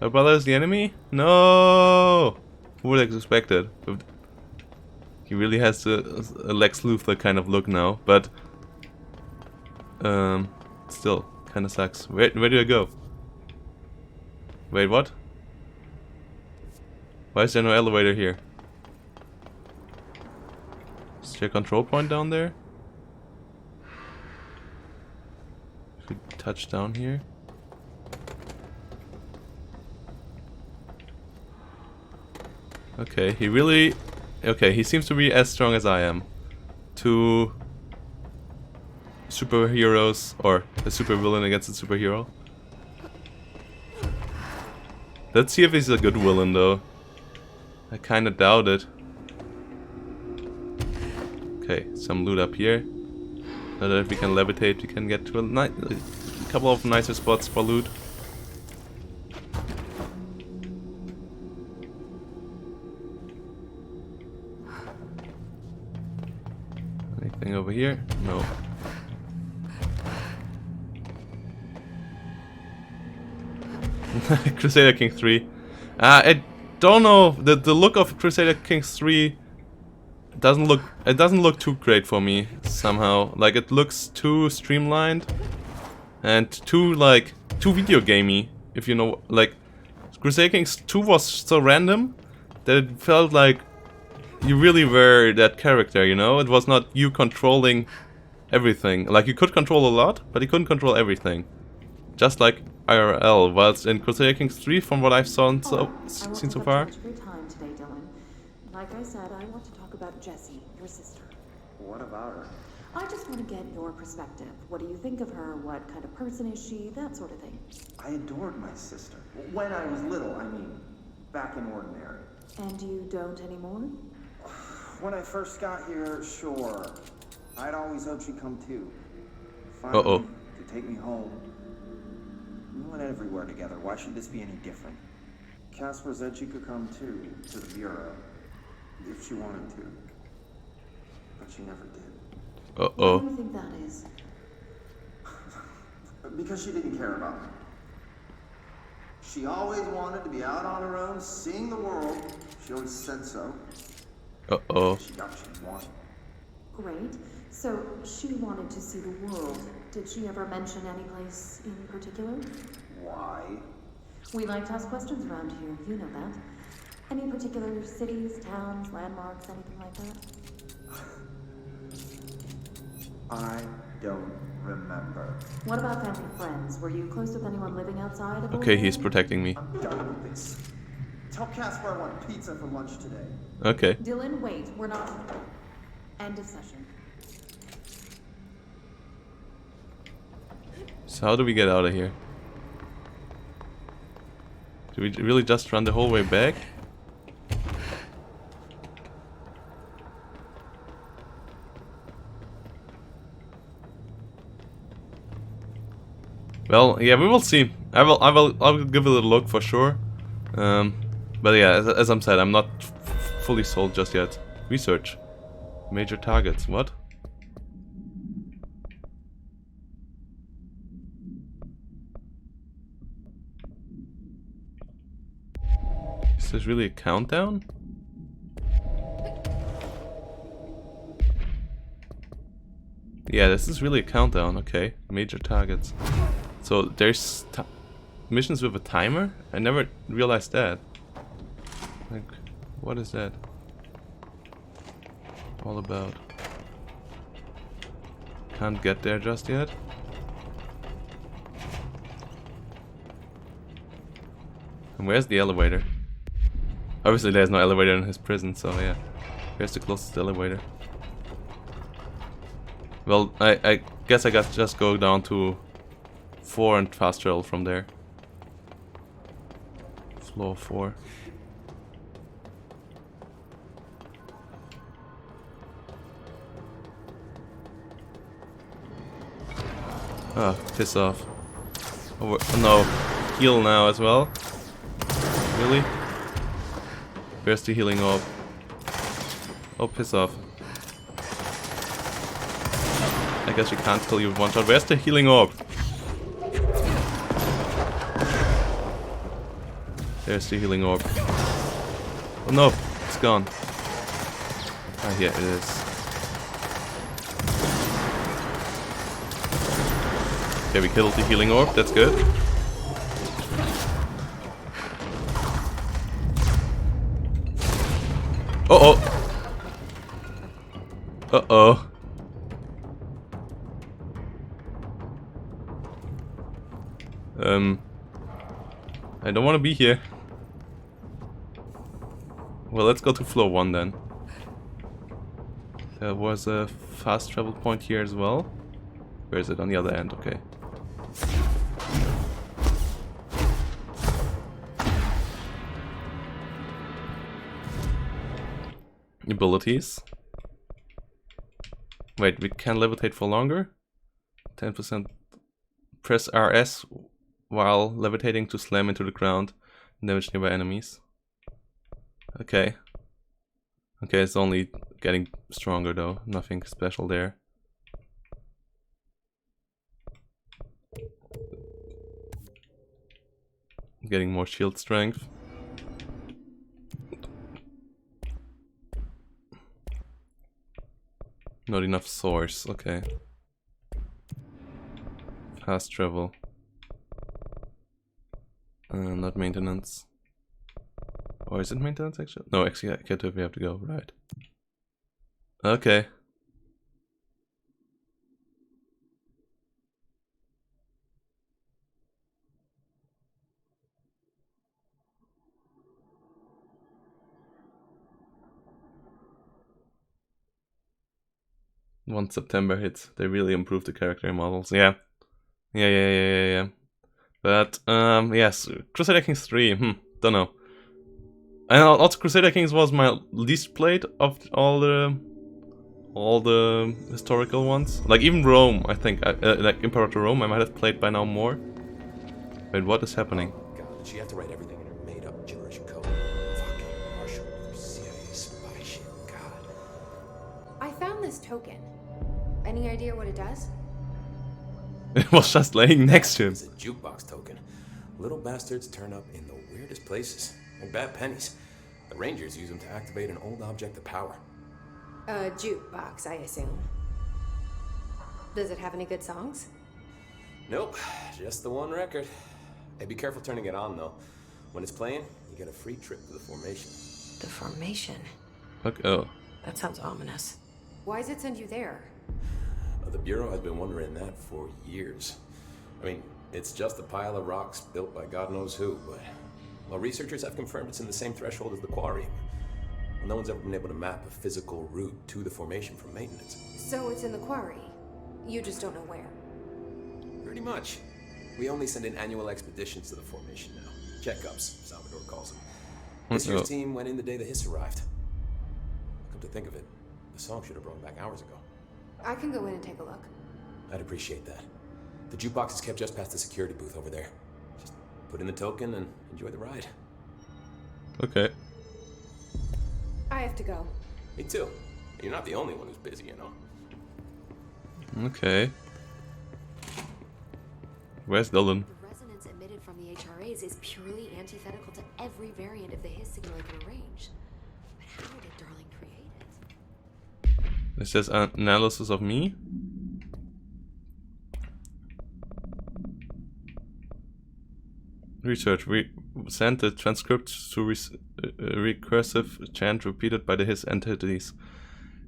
My brother is the enemy? No! Who would have expected? He really has a Lex Luthor kind of look now, but still kind of sucks. Where do I go? Wait, what? Why is there no elevator here? Is there a control point down there? If we touch down here. Okay, he really... Okay, he seems to be as strong as I am. Two superheroes, or a supervillain against a superhero. Let's see if he's a good villain, though. I kinda doubt it. Okay, some loot up here. Now that if we can levitate, we can get to a couple of nicer spots for loot. Anything over here? No. Crusader Kings 3. I don't know. The look of Crusader Kings 3 doesn't look too great for me somehow. Like, it looks too streamlined and too video gamey. If you know, like, Crusader Kings 2 was so random that it felt like you really were that character, you know? It was not you controlling everything. Like, you could control a lot, but you couldn't control everything. Just like IRL, whilst in Crusader Kings 3, from what I've seen so far. Time today, Dylan. Like I said, I want to talk about Jessie, your sister. What about her? I just want to get your perspective. What do you think of her? What kind of person is she? That sort of thing. I adored my sister. When I was little, I mean. Back in Ordinary. And you don't anymore? When I first got here, sure. I'd always hoped she'd come too. Uh-oh. To take me home. We went everywhere together. Why should this be any different? Casper said she could come too, to the Bureau. If she wanted to. But she never did. Uh-oh. What do you think that is? Because she didn't care about me. She always wanted to be out on her own, seeing the world. She always said so. Uh-oh. She got what she wanted. Great. So, she wanted to see the world. Did she ever mention any place in particular? Why? We like to ask questions around here, you know that. Any particular cities, towns, landmarks, anything like that? I don't remember. What about family friends? Were you close with anyone living outside of Okay, he's Oregon? protecting me. I'm done with this. Tell Casper I want pizza for lunch today. Okay. Dylan, wait, we're not... End of session. So how do we get out of here? Do we really just run the whole way back? Well, yeah, we will see. I will give it a look for sure. But yeah, as I said, I'm not fully sold just yet. Research. Major targets. What? Is this really a countdown? Yeah, this is really a countdown. Okay, major targets. So there's missions with a timer? I never realized that. Like, what is that all about? Can't get there just yet. And where's the elevator? Obviously there's no elevator in his prison, so yeah. Where's the closest elevator? Well, I guess I got just go down to 4 and fast travel from there. Floor 4. Ah, piss off. Oh, no. Heal now as well. Really? Where's the healing orb? Oh, piss off. I guess you can't kill you with one shot. Where's the healing orb? There's the healing orb. Oh no, it's gone. Ah, here it is. Okay, we killed the healing orb, that's good. Uh-oh! Uh-oh. I don't want to be here. Well, let's go to floor 1 then. There was a fast travel point here as well. Where is it? On the other end, okay. Abilities. Wait, we can levitate for longer? 10%. Press RS while levitating to slam into the ground and damage nearby enemies. Okay. Okay, it's only getting stronger though. Nothing special there. Getting more shield strength. Not enough source, okay. Fast travel. Not maintenance. Or is it maintenance actually? No, actually, we have to go, right. Okay. Once September hits, they really improved the character models. Yeah. Yeah. But, yes, Crusader Kings 3, don't know. And also Crusader Kings was my least played of all the historical ones. Like even Rome, I think, like Imperator Rome, I might have played by now more. Wait, what is happening? Oh, God, did she have to write everything in her made-up gibberish code? Fucking Marshall with her CIA spy shit, God. I found this token. Any idea what it does? It was just laying next to him. It's a jukebox token. Little bastards turn up in the weirdest places. Like bad pennies. The Rangers use them to activate an old object of power. A jukebox, I assume. Does it have any good songs? Nope, just the one record. Hey, be careful turning it on, though. When it's playing, you get a free trip to the Formation. The Formation? Fuck, oh. That sounds ominous. Why does it send you there? The Bureau has been wondering that for years. I mean, it's just a pile of rocks built by God knows who, but... Well, researchers have confirmed it's in the same threshold as the Quarry. Well, no one's ever been able to map a physical route to the Formation from maintenance. So it's in the Quarry. You just don't know where. Pretty much. We only send in annual expeditions to the Formation now. Checkups, Salvador calls them. This year's team went in the day the Hiss arrived. Come to think of it, the song should have brought back hours ago. I can go in and take a look. I'd appreciate that. The jukebox is kept just past the security booth over there. Just put in the token and enjoy the ride. Okay. I have to go. Me too. You're not the only one who's busy, you know. Okay. Where's Dylan? The resonance emitted from the HRAs is purely antithetical to every variant of the Hiss signal I can arrange. But how did Darling create it? It says analysis of me. Research. We sent the transcript to recursive chant repeated by the Hiss entities.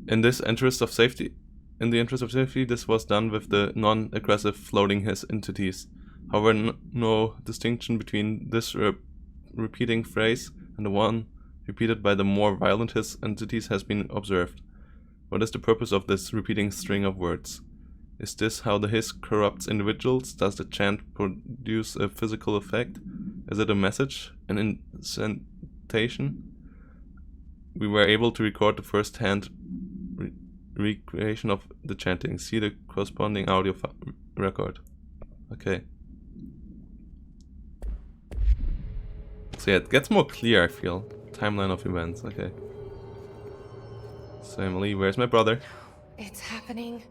In the interest of safety, this was done with the non-aggressive floating Hiss entities. However, no distinction between this repeating phrase and the one repeated by the more violent Hiss entities has been observed. What is the purpose of this repeating string of words? Is this how the Hiss corrupts individuals? Does the chant produce a physical effect? Is it a message? An incantation? We were able to record the first-hand recreation of the chanting. See the corresponding audio record. Okay. So yeah, it gets more clear, I feel. Timeline of events, okay. So Emily, where's my brother? It's happening.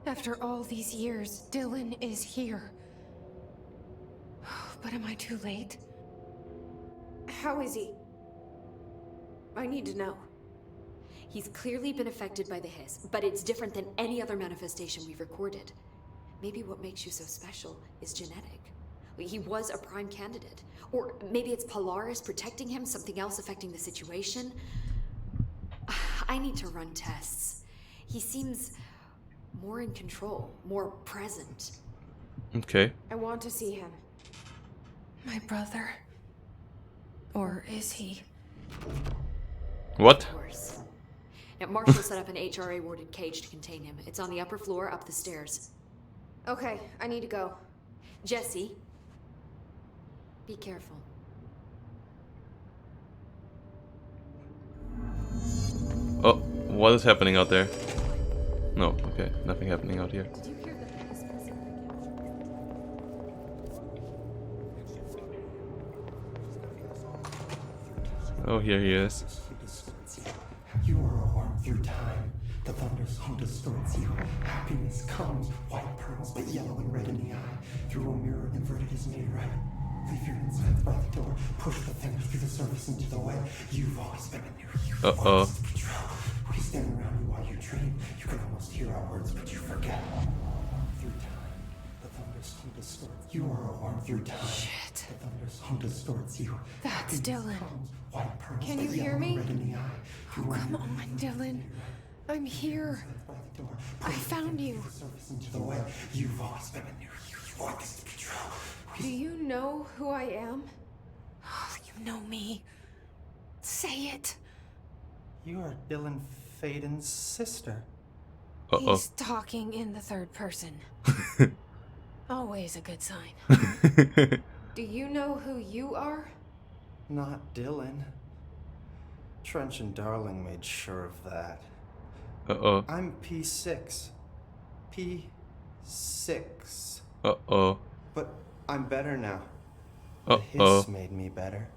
After all these years, Dylan is here. But am I too late? How is he? I need to know. He's clearly been affected by the hiss, but it's different than any other manifestation we've recorded. Maybe what makes you so special is genetic. He was a prime candidate. Or maybe it's Polaris protecting him, something else affecting the situation. I need to run tests. He seems more in control, more present. Okay. I want to see him. My brother. Or is he? What? Of course. Now, Marshall set up an HRA-warded cage to contain him. It's on the upper floor, up the stairs. Okay, I need to go. Jesse, be careful. Oh, what is happening out there? No, okay, nothing happening out here. Did you hear that the hiss person Oh, here he is. You are a worm through time. The thunder's home distorts you. Happiness comes, white pearls, but yellow and red in the eye. Through a mirror inverted is made right. Leave your insides by the door. Push the fingers through the surface into the way. You've always been in there. You Uh-oh. We stand around you while you dream. You can almost hear our words, but you forget. Through time, the thunder's home distorts. You are a worm through time. Shit. The thunder's home distorts you. That's Dylan. White pearls, Can but you hear yellow and me? red in the eye. Oh, come on, Dylan. I'm here. I found you. Into the way. You've always been in there. You want this to be true. Do you know who I am? Oh, you know me. Say it. You are Dylan Faden's sister. Uh-oh. He's talking in the third person. Always a good sign. Do you know who you are? Not Dylan. Trench and Darling made sure of that. Uh-oh. I'm P6. P6. Uh-oh. But I'm better now. Uh-oh. The hiss made me better.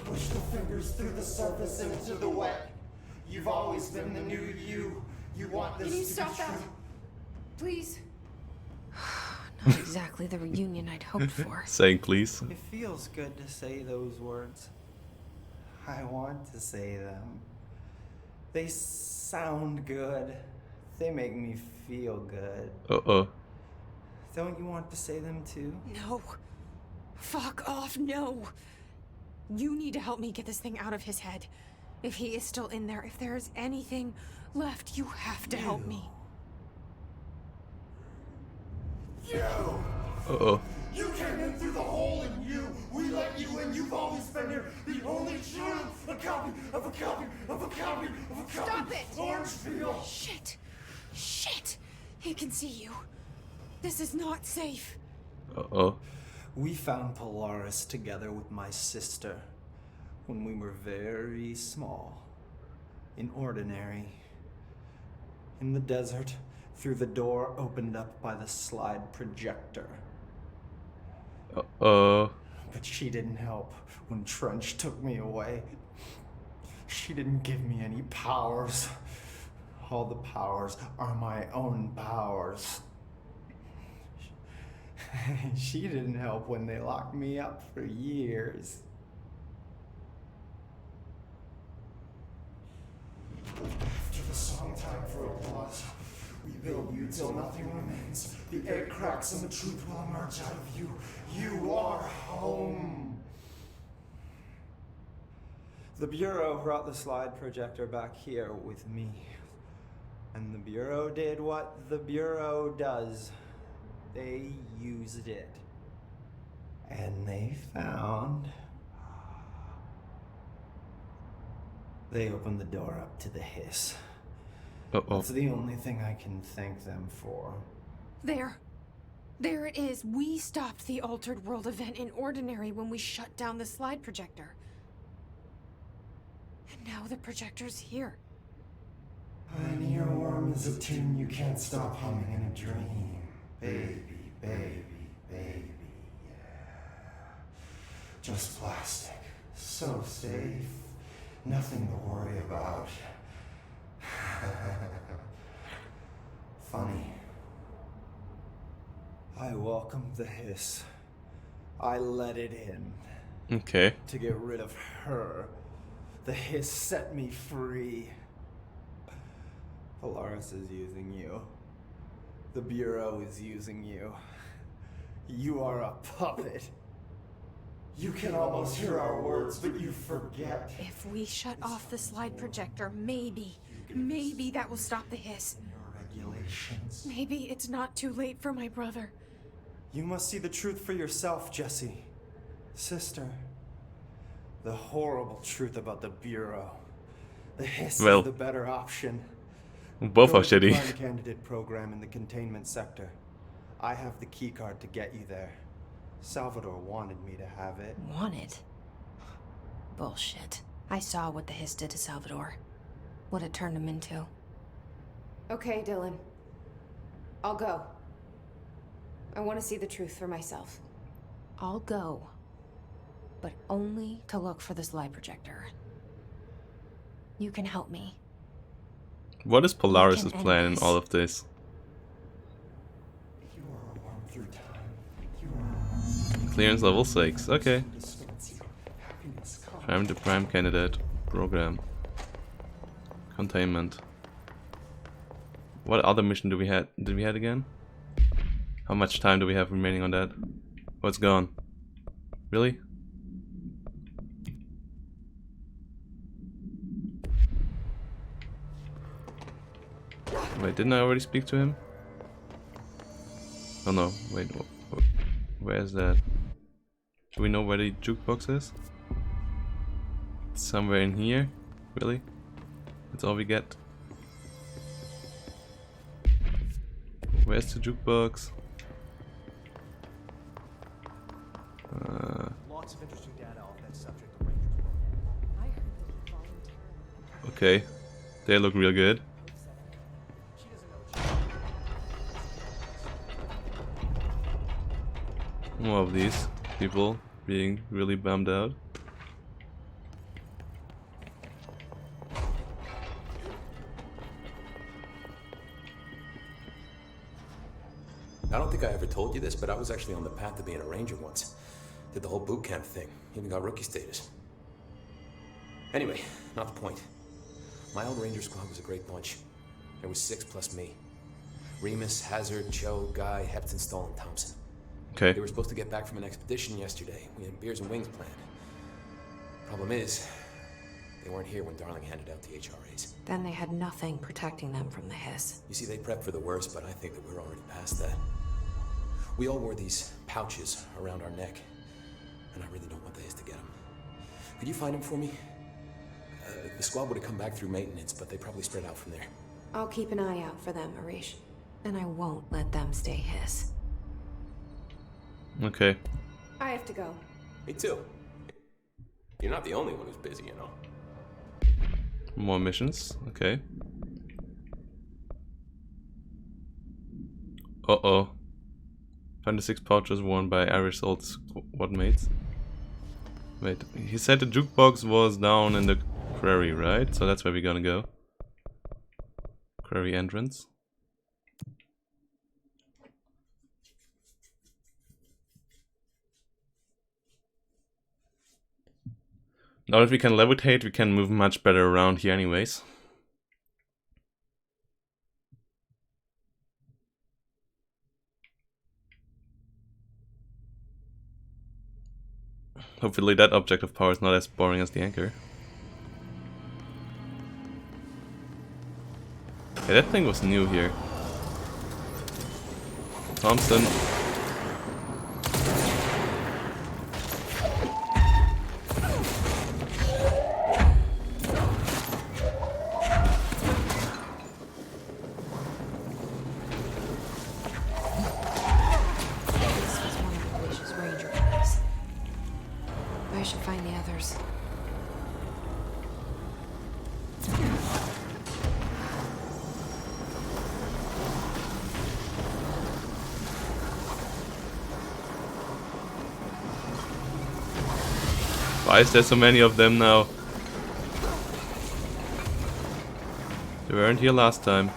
Push the fingers through the surface and into the wet. You've always been the new you. You want this Can you to stop be that? true. Please. Not exactly the reunion I'd hoped for. Saying please. It feels good to say those words. I want to say them. They sound good. They make me feel good. Uh-oh. Don't you want to say them too? No. Fuck off, no. You need to help me get this thing out of his head. If he is still in there, if there is anything left, you have to help me. You! Uh-oh. You came in through the hole in you! We let you in, you've always been here! The only true! A copy of a copy of a copy of a copy! Stop it! Orange peel! Shit! Shit! He can see you. This is not safe. Uh-oh. We found Polaris together with my sister when we were very small. In Ordinary. In the desert, through the door opened up by the slide projector. Uh-oh. But she didn't help when Trench took me away. She didn't give me any powers. All the powers are my own powers. She didn't help when they locked me up for years. After the song time for applause, we build you till nothing remains. The egg cracks and the truth will emerge out of you. You are home. The Bureau brought the slide projector back here with me. And the Bureau did what the Bureau does. They used it. And they found... They opened the door up to the hiss. Uh-oh. That's the only thing I can thank them for. There. There it is. We stopped the Altered World event in Ordinary when we shut down the slide projector. And now the projector's here. An earworm is a tune you can't stop humming in a dream. Baby, baby, baby, yeah. Just plastic. So safe. Nothing to worry about. funny. I welcomed the hiss. I let it in. Okay. To get rid of her. The hiss set me free. Polaris is using you. The Bureau is using you. You are a puppet. You can almost hear our words, but you forget. If we shut off the slide projector, maybe that will stop the hiss. Regulations. Maybe it's not too late for my brother. You must see the truth for yourself, Jesse. Sister. The horrible truth about the Bureau. The hiss Well, is the better option. both Go are to the shitty. Prime Candidate program in the containment sector. I have the keycard to get you there. Salvador wanted me to have it. Wanted? Bullshit. I saw what the hiss did to Salvador. What it turned him into. Okay, Dylan. I'll go. I want to see the truth for myself. I'll go. But only to look for the slide projector. You can help me. What is Polaris' We can plan end in this. all of this? You are a worm through time. You are Clearance level 6. Okay. distorts you. Happiness comes. Prime to Prime Candidate program. Containment. What other mission do we had? Did we had again? How much time do we have remaining on that? Oh, it's gone. Really? Wait, didn't I already speak to him? Oh no, wait, where is that? Do we know where the jukebox is? It's somewhere in here? Really? That's all we get? Where's the jukebox? Lots of interesting data off that subject the Rangers. I heard that he voluntarily. Okay, they look real good. She doesn't know what More of these people being really bummed out. I don't think I ever told you this, but I was actually on the path to being a ranger once. Did the whole boot camp thing. Even got rookie status. Anyway, not the point. My old ranger squad was a great bunch. There was 6 plus me. Remus, Hazard, Cho, Guy, Hepton, Stoll, and Thompson. Okay. They were supposed to get back from an expedition yesterday. We had beers and wings planned. Problem is, they weren't here when Darling handed out the HRAs. Then they had nothing protecting them from the hiss. You see, they prepped for the worst, but I think that we're already past that. We all wore these pouches around our neck, and I really don't want the hiss to get them. Could you find them for me? The squad would have come back through maintenance, but they probably spread out from there. I'll keep an eye out for them, Arish. And I won't let them stay hiss. Okay. I have to go. Me too. You're not the only one who's busy, you know. More missions. Okay. Uh-oh. 26 pouches worn by Irish old squad mates. Wait, he said the jukebox was down in the quarry, right? So that's where we're gonna go. Quarry entrance. Now that we can levitate, we can move much better around here anyways. Hopefully that objective power is not as boring as the anchor. Okay, that thing was new here. Thompson. This was one of the Wish's ranger guys. I should find the others. Why is there so many of them now? They weren't here last time.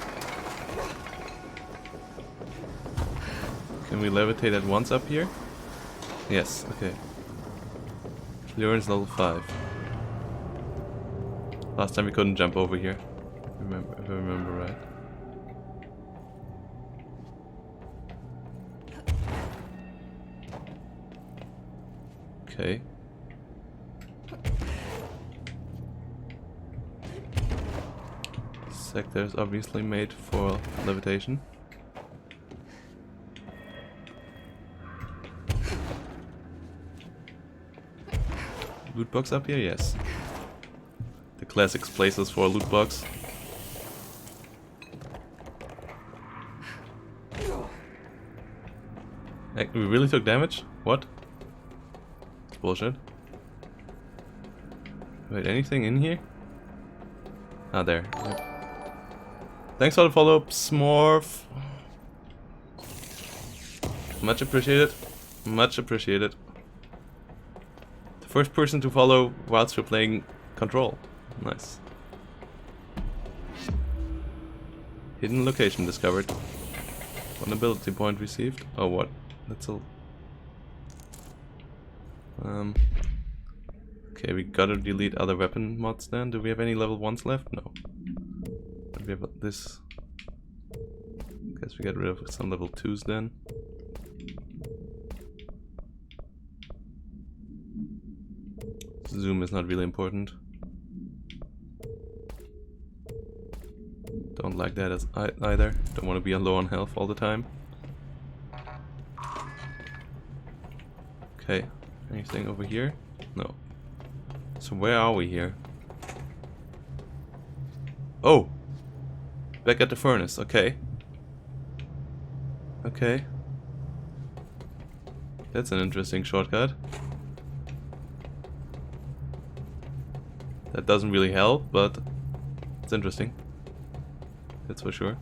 Can we levitate at once up here? Yes, okay. Clearance level 5. Last time we couldn't jump over here. If I remember right. Okay. Sector is obviously made for levitation. Loot box up here? Yes. The classic places for a loot box. Heck, we really took damage? What? It's bullshit. Wait, anything in here? Ah, there. Yep. Thanks for the follow, Smorf. Much appreciated. Much appreciated. The first person to follow whilst we're playing Control. Nice. Hidden location discovered. Vulnerability point received. Oh, what? That's a... Okay, we gotta delete other weapon mods then. Do we have any level 1s left? No. Do we have this? Guess we get rid of some level 2s then. Zoom is not really important. Don't like that as either. Don't want to be low on health all the time. Okay, anything over here? No. So where are we here? Oh! Back at the furnace, okay. Okay. That's an interesting shortcut. That doesn't really help, but it's interesting. That's for sure.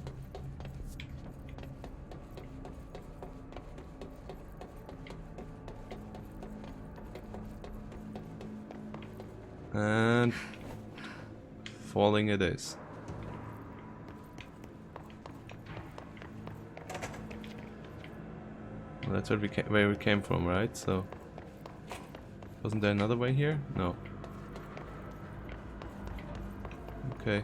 And falling it is. Well, that's where we came from, right? So wasn't there another way here? No. Okay.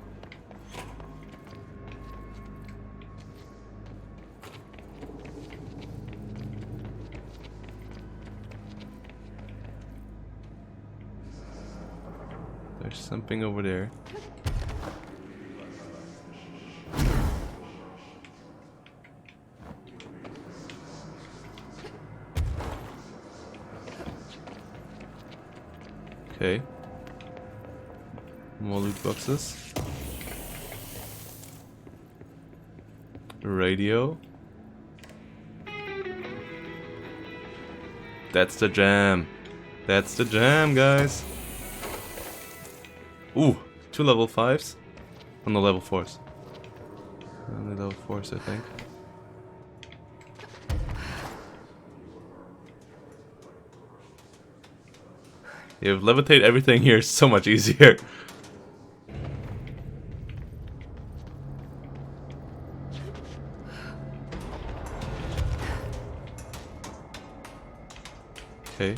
There's something over there. Okay. More loot boxes. Radio. That's the jam. That's the jam, guys. Ooh, 2 level 5s. Oh, no, level 4s. Only level 4s, I think. Yeah, levitate everything here is so much easier. Okay.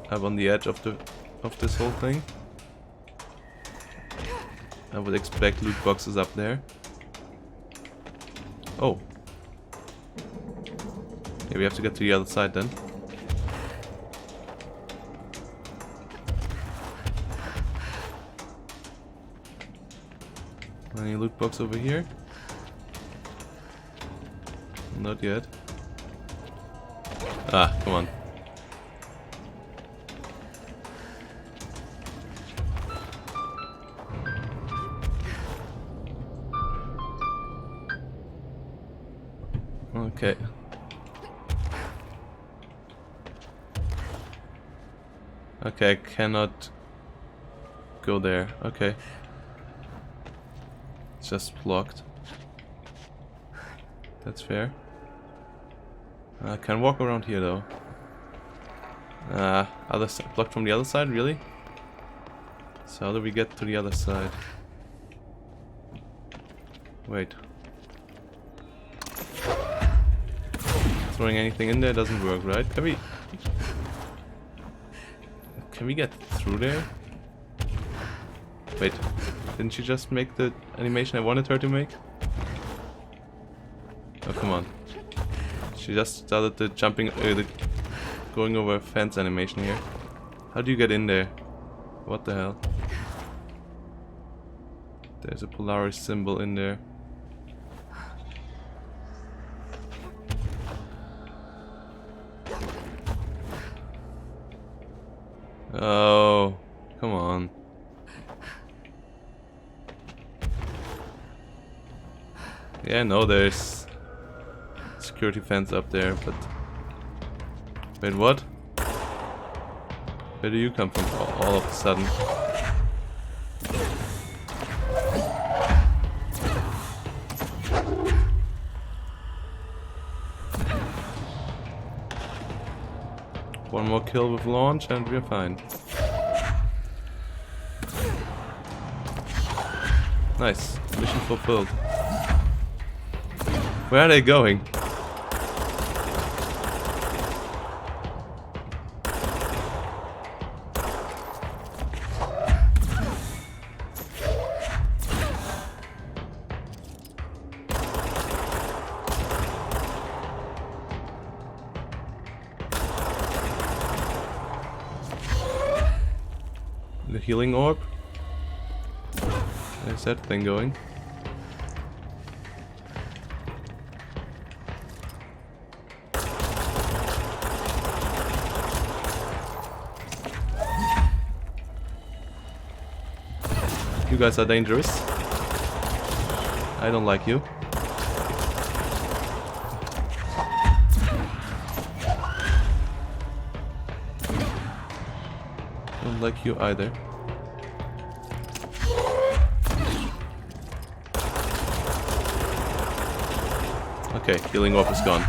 I'm on the edge of this whole thing. I would expect loot boxes up there. Oh. Yeah, we have to get to the other side then. Any loot box over here? Not yet. Ah, come on. Okay. Okay, I cannot go there. Okay. It's just blocked. That's fair. I can walk around here though. Other side, blocked from the other side, really? So how do we get to the other side? Wait. Throwing anything in there doesn't work, right? Can we get through there? Wait, didn't she just make the animation I wanted her to make? Oh, come on. She just started the jumping, the going over a fence animation here. How do you get in there? What the hell? There's a Polaris symbol in there. Oh, come on. Yeah, no, there's security fence up there, but... Wait, what? Where do you come from all of a sudden? One more kill with launch and we're fine. Nice. Mission fulfilled. Where are they going? The healing orb? Where's that thing going? You guys are dangerous. I don't like you. Don't like you either. Okay, healing orb is gone.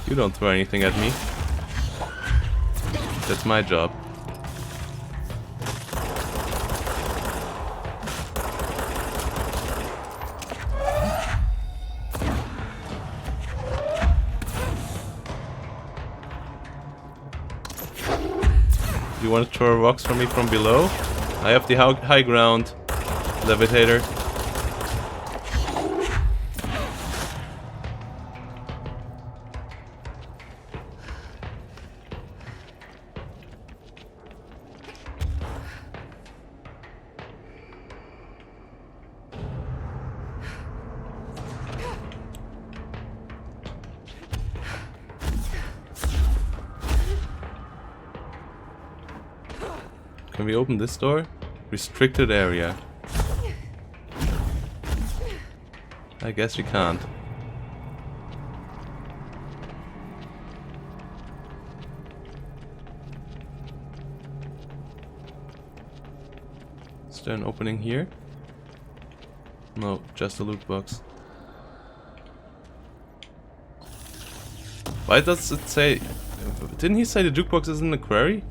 You don't throw anything at me. That's my job. You want to throw rocks from me from below? I have the high ground, levitator. Can we open this door? Restricted area. I guess we can't. Is there an opening here? No, just a loot box. Why does it say... Didn't he say the jukebox is in the quarry?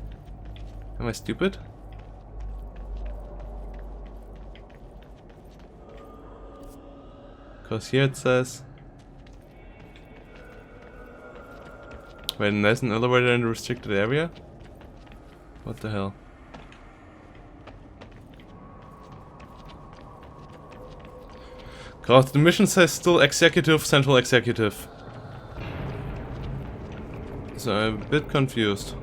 Am I stupid? Because here it says... Wait, and there's an elevator in the restricted area? What the hell? God, the mission says still executive, central executive. So I'm a bit confused.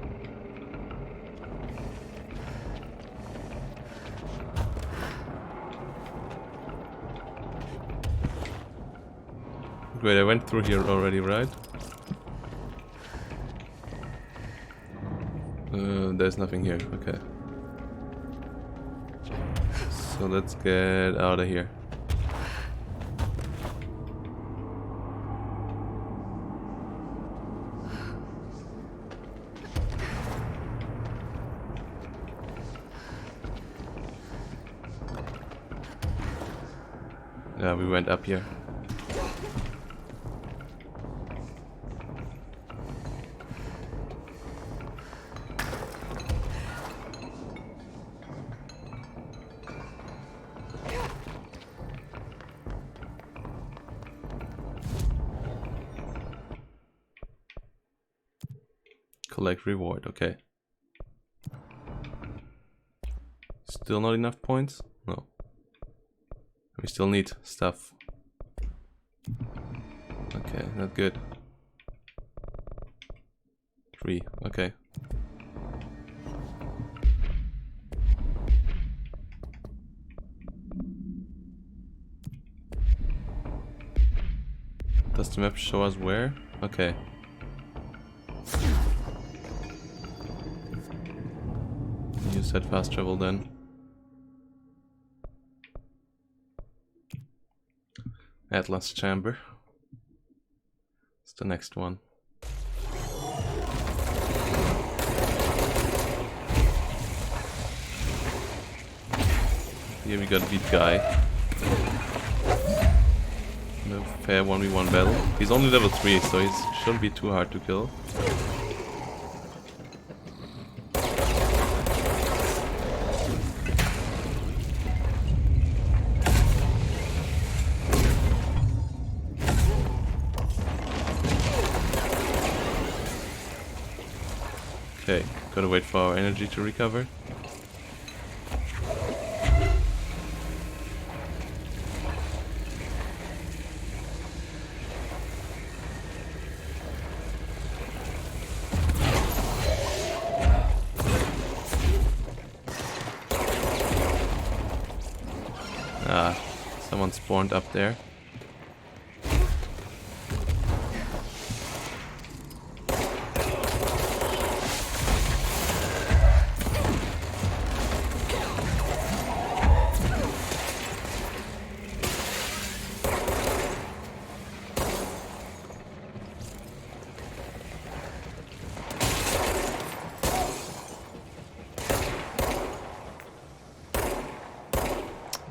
Wait, I went through here already, right? There's nothing here, okay. So let's get out of here. Yeah, we went up here. Collect reward, okay. Still not enough points? No. We still need stuff. Okay, not good. 3, okay. Does the map show us where? Okay. Use that fast travel then. Atlas Chamber. It's the next one. Here we gotta beat Guy. No fair 1v1 battle. He's only level 3, so he shouldn't be too hard to kill. Okay, gotta wait for our energy to recover. Ah, someone spawned up there.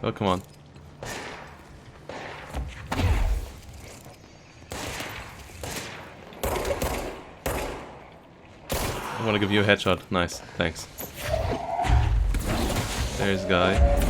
Oh, come on. I want to give you a headshot. Nice, thanks. There's Guy.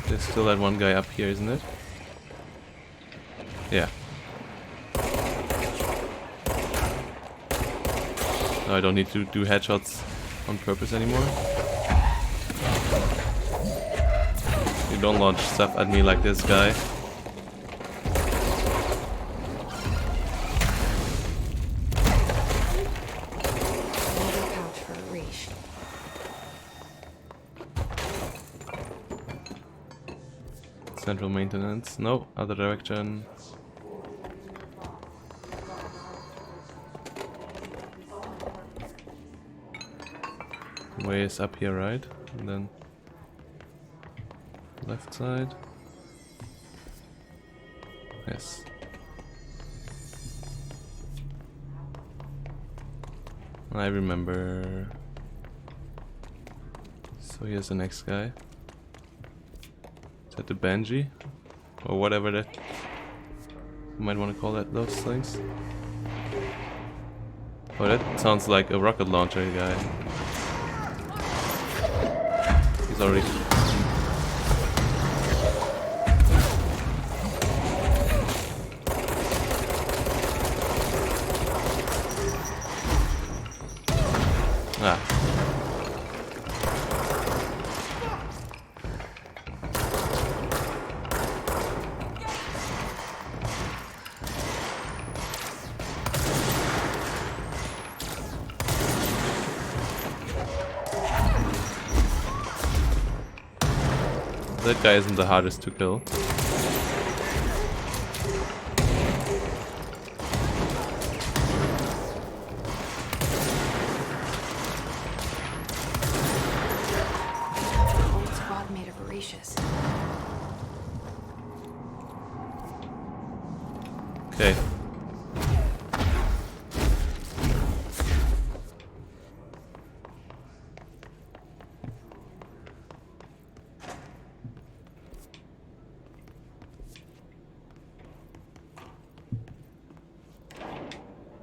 There's still that one guy up here, isn't it? Yeah. I don't need to do headshots on purpose anymore. You don't launch stuff at me like this guy. Central maintenance. No, other direction. Way is up here, right? And then left side. Yes. I remember. So here's the next guy. Is that the Banshee? Or whatever that you might want to call that, those things. Oh, that sounds like a rocket launcher guy. He's already... Ah. That guy isn't the hardest to kill. Old squad made of Voracious. Okay.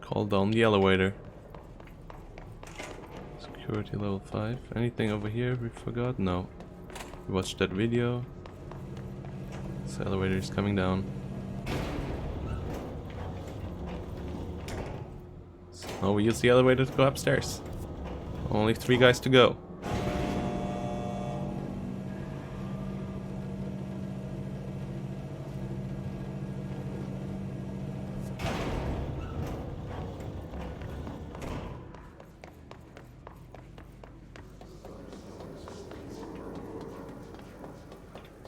Call down the elevator. Security level 5. Anything over here we forgot? No. We watched that video. This elevator is coming down. So now we use the elevator to go upstairs. Only 3 guys to go.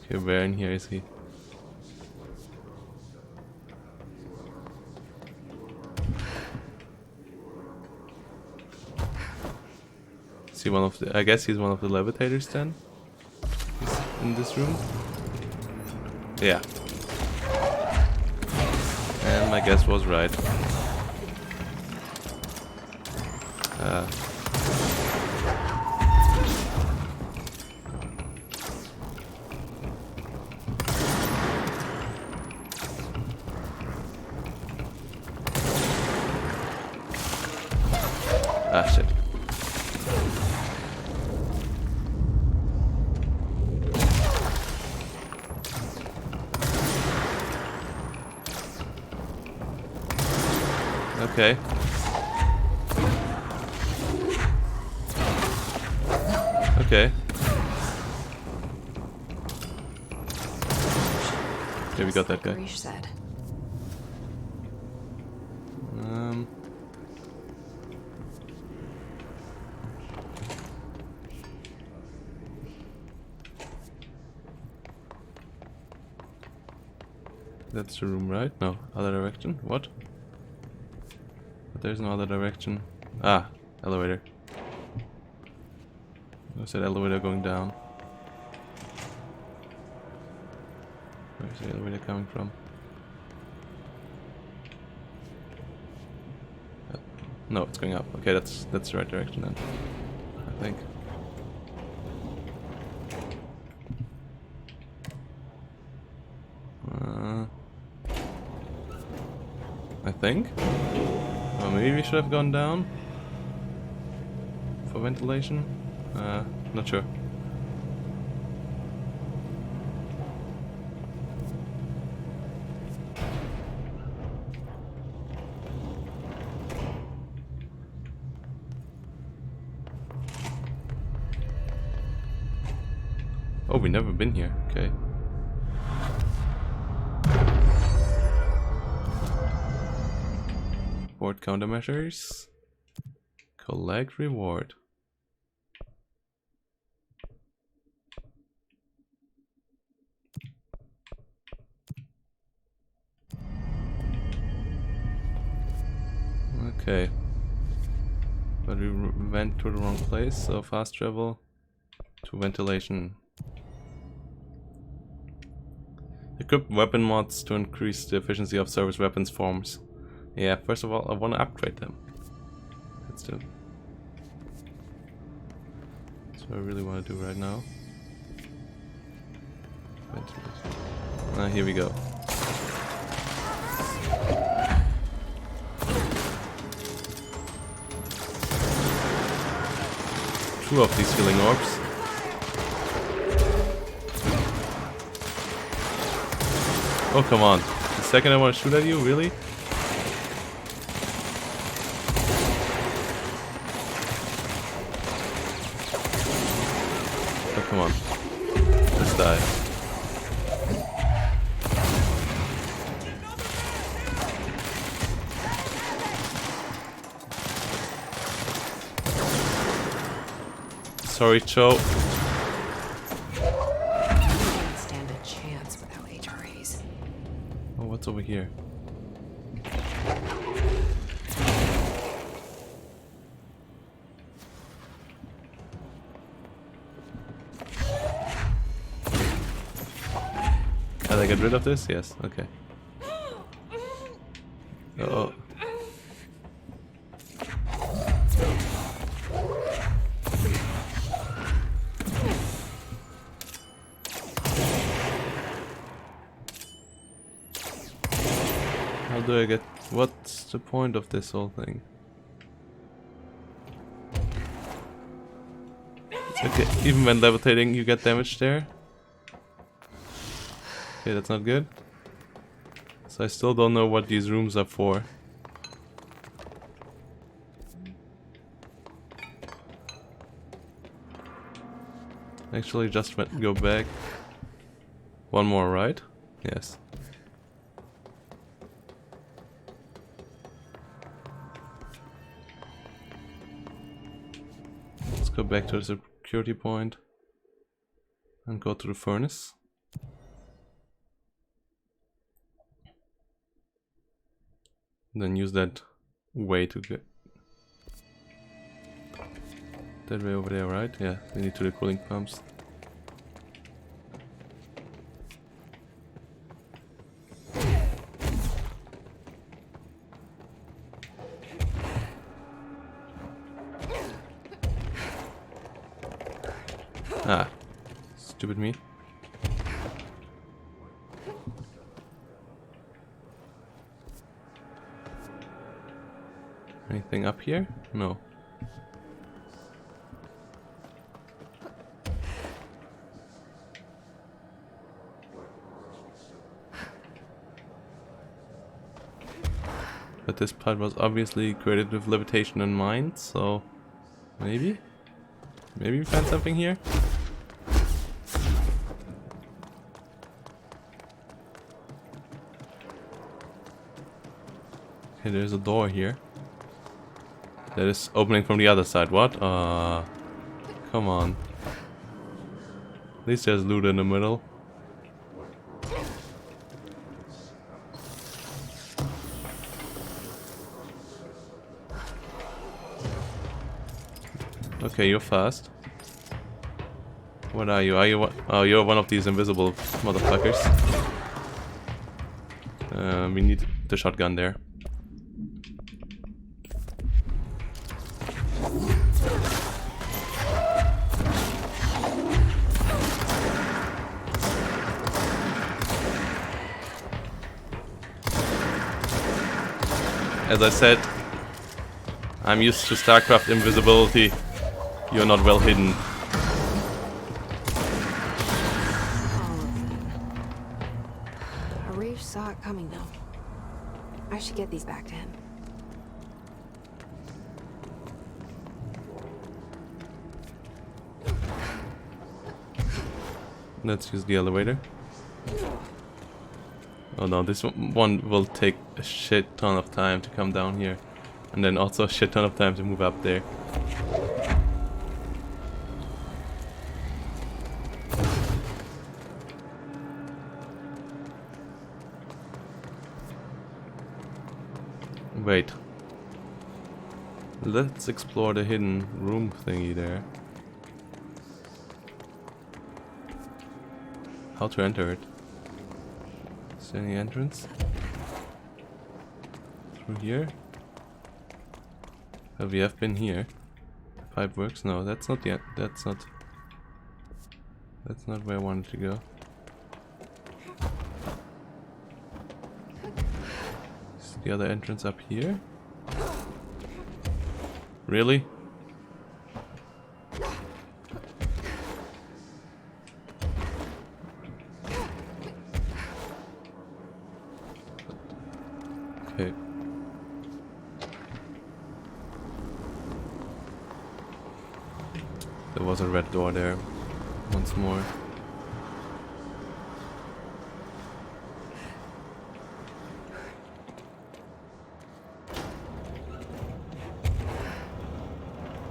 Okay, where in here is he? Is he one of the? I guess he's one of the levitators then. He's in this room. Yeah. And my guess was right. Ah, shit. Okay. Okay. Okay, we got that guy. Rish said. That's the room, right? No, other direction. What? But there's no other direction. Ah, elevator. There's that elevator going down. Where's the elevator coming from? No, it's going up. Okay, that's the right direction then. I think. I think. Or maybe we should have gone down for ventilation. Not sure. Oh, we've never been here. Okay. Board countermeasures. Collect reward. Okay. But we went to the wrong place, so fast travel to ventilation. Equip weapon mods to increase the efficiency of service weapons forms. Yeah, first of all, I want to upgrade them. That's what I really want to do right now. Here we go. Two of these healing orbs. Oh, come on. The second I want to shoot at you, really? Oh, come on. Let's die. Sorry, Cho. Can't stand a chance without HRAs. Oh, what's over here? Can I get rid of this? Yes, okay. Uh-oh. How do I get... What's the point of this whole thing? Okay, even when levitating you get damage there. Okay, that's not good. So I still don't know what these rooms are for. Actually, just go back. One more, right? Yes. Let's go back to the security point and go to the furnace. Then use that way to get that way over there, right? Yeah, we need to the cooling pumps. Ah, stupid me. Anything up here? No. But this part was obviously created with levitation in mind, so maybe we find something here? Okay, there's a door here. That is opening from the other side. What? Come on. At least there's loot in the middle. Okay, you're fast. What are you? Are you what? Oh, you're one of these invisible motherfuckers. We need the shotgun there. As I said, I'm used to StarCraft invisibility. You're not well hidden. Arif saw it coming though. I should get these back to him. Let's use the elevator. Oh no, this one will take a shit ton of time to come down here. And then also a shit ton of time to move up there. Wait. Let's explore the hidden room thingy there. How to enter it? Is there any entrance? Through here? Oh, we have been here. Pipe works? No, that's not yet. That's not where I wanted to go. Is the other entrance up here? Really? Okay. There was a red door there. Once more.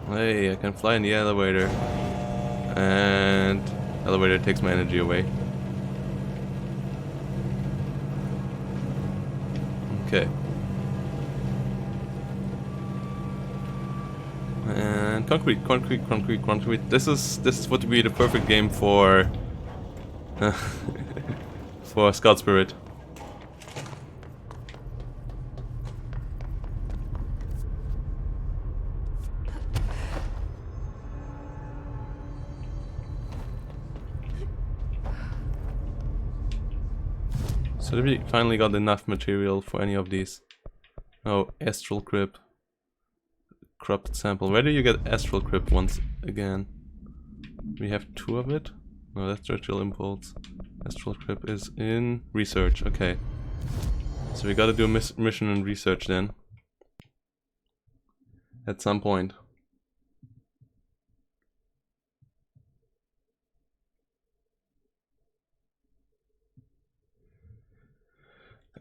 Hey, I can fly in the elevator. And elevator takes my energy away. Okay. And concrete. This would be the perfect game for for Scout Spirit. So did we finally got enough material for any of these? Oh, astral crypt. Corrupted sample. Where do you get astral crypt once again? We have 2 of it? No, that's ritual impulse. Astral crypt is in research. Okay. So we gotta do a mission in research then. At some point.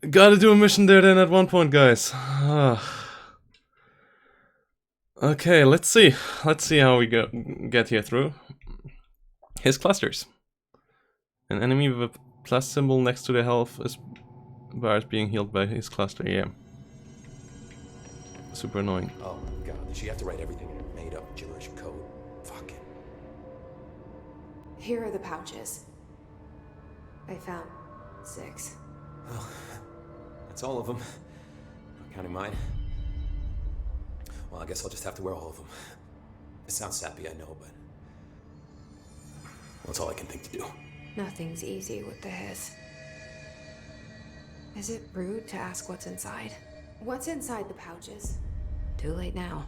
Gotta do a mission there then at one point, guys. Okay, let's see. Let's see how we get here through. His clusters. An enemy with a plus symbol next to the health bar is being healed by his cluster. Yeah. Super annoying. Oh my god, did she have to write everything in a made-up gibberish code? Fuck it. Here are the pouches. I found 6. Oh, that's all of them. Not counting mine. Well, I guess I'll just have to wear all of them. It sounds sappy, I know, but... that's all I can think to do. Nothing's easy with the hiss. Is it rude to ask what's inside? What's inside the pouches? Too late now.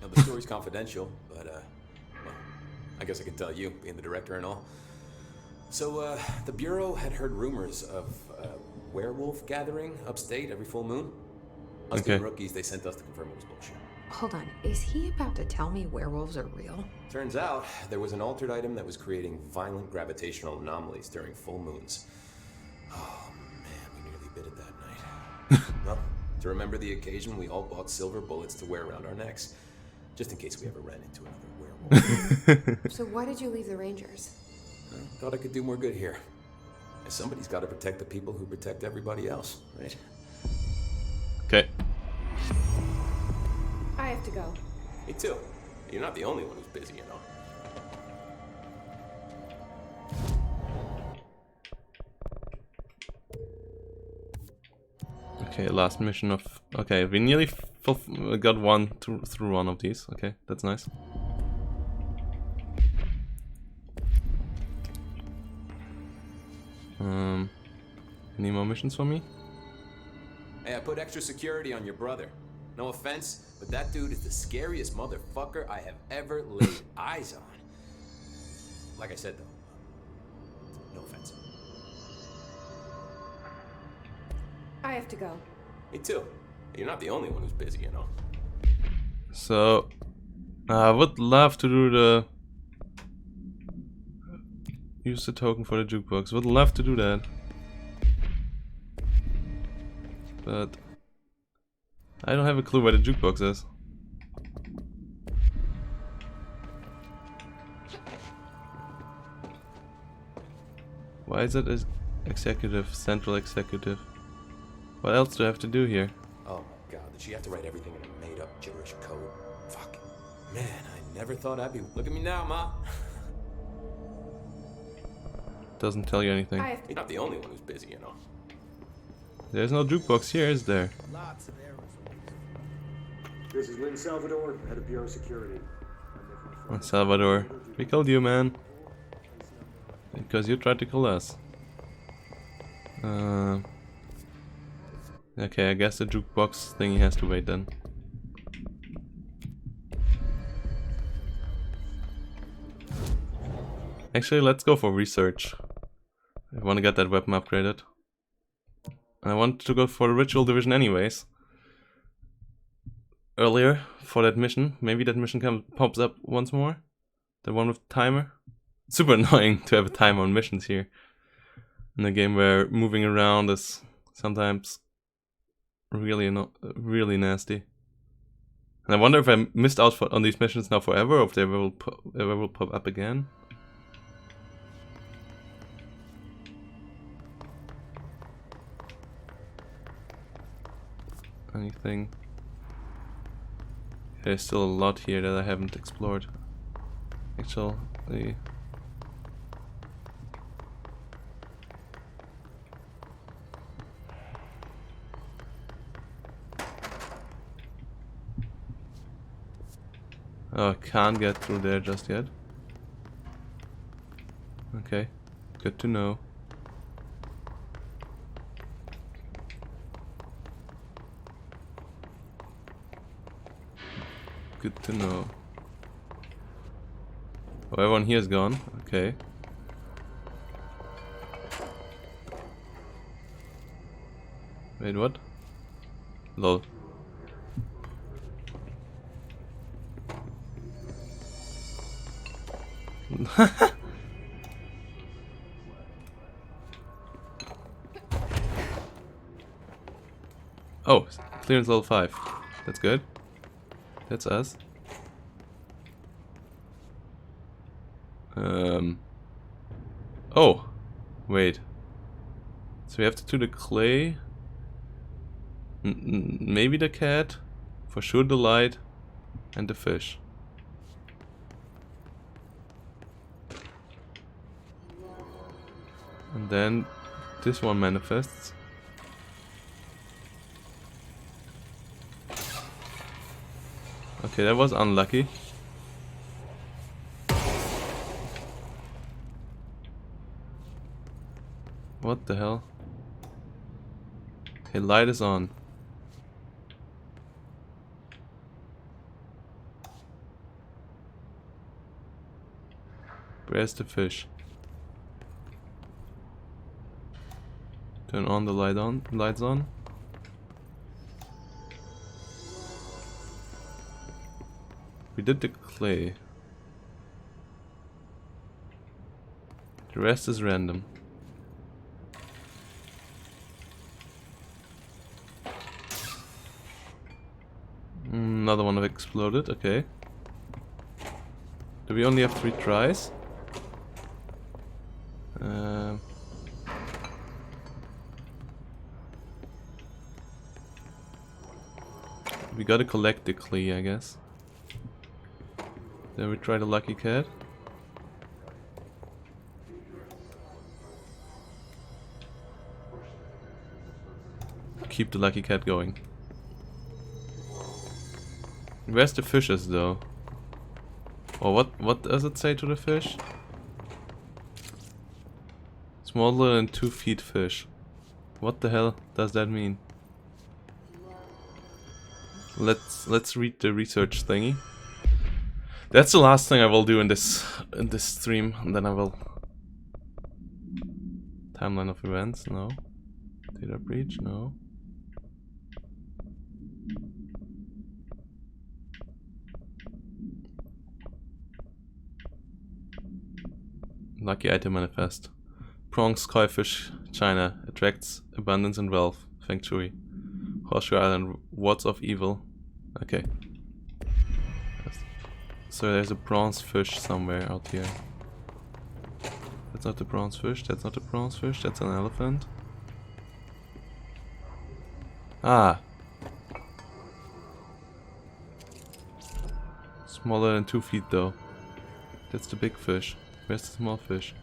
Now, the story's confidential, but, well, I guess I can tell you, being the director and all. So, the Bureau had heard rumors of a werewolf gathering upstate every full moon. Us being rookies, they sent us to confirm it was bullshit. Hold on, is he about to tell me werewolves are real? Turns out, there was an altered item that was creating violent gravitational anomalies during full moons. Oh, man, we nearly bit it that night. Well, to remember the occasion, we all bought silver bullets to wear around our necks, just in case we ever ran into another werewolf. So why did you leave the Rangers? I thought I could do more good here. Somebody's got to protect the people who protect everybody else, right? Okay. I have to go. Me too. You're not the only one who's busy, you know. Okay, last mission of... okay, we nearly got through one of these. Okay, that's nice. Any more missions for me? Hey, I put extra security on your brother. No offense, but that dude is the scariest motherfucker I have ever laid eyes on. Like I said, though, no offense. I have to go. Me too. You're not the only one who's busy, you know. So, I would love to do the... use the token for the jukebox. Would love to do that. But... I don't have a clue where the jukebox is. Why is it as executive, central executive? What else do I have to do here? Oh my god, did she have to write everything in a made-up gibberish code? Fuck. Man, I never thought I'd be... Look at me now, Ma. Doesn't tell you anything. You're not the only one who's busy, you know. There's no jukebox here, is there? Lots of arrows. This is Lynn Salvador, head of Bureau Security. Oh, Salvador, we killed you, man. Because you tried to kill us. Okay, I guess the jukebox thingy has to wait then. Actually, let's go for research. I want to get that weapon upgraded. I want to go for the ritual division anyways. Earlier for that mission. Maybe that mission pops up once more. The one with timer. Super annoying to have a timer on missions here. In a game where moving around is sometimes really nasty. And I wonder if I missed out on these missions now forever, or if they ever will pop up again. Anything? There's still a lot here that I haven't explored. Actually. Oh, I can't get through there just yet. Okay, good to know. Good to know. Oh, everyone here is gone. Okay. Wait, what? Lol. Oh, clearance level 5. That's good. That's us. Oh, wait. So we have to do the clay. Maybe the cat. For sure the light. And the fish. And then this one manifests. Okay, that was unlucky. What the hell? Okay, light is on. Where's the fish? Turn on the lights on. We did the clay. The rest is random. Another one have exploded, okay. Do we only have 3 tries? We gotta collect the clay, I guess. Then we try the lucky cat. Keep the lucky cat going. Where's the fishes though? Or what does it say to the fish? Smaller than 2 feet fish. What the hell does that mean? Let's read the research thingy. That's the last thing I will do in this stream, and then I will timeline of events. No. Data breach. No. Lucky item manifest. Prongs koi fish China attracts abundance and wealth. Feng Shui. Horseshoe Island wards off evil. Okay. So there's a bronze fish somewhere out here. That's not the bronze fish, that's not a bronze fish, that's an elephant. Ah! Smaller than 2 feet though. That's the big fish. Where's the small fish?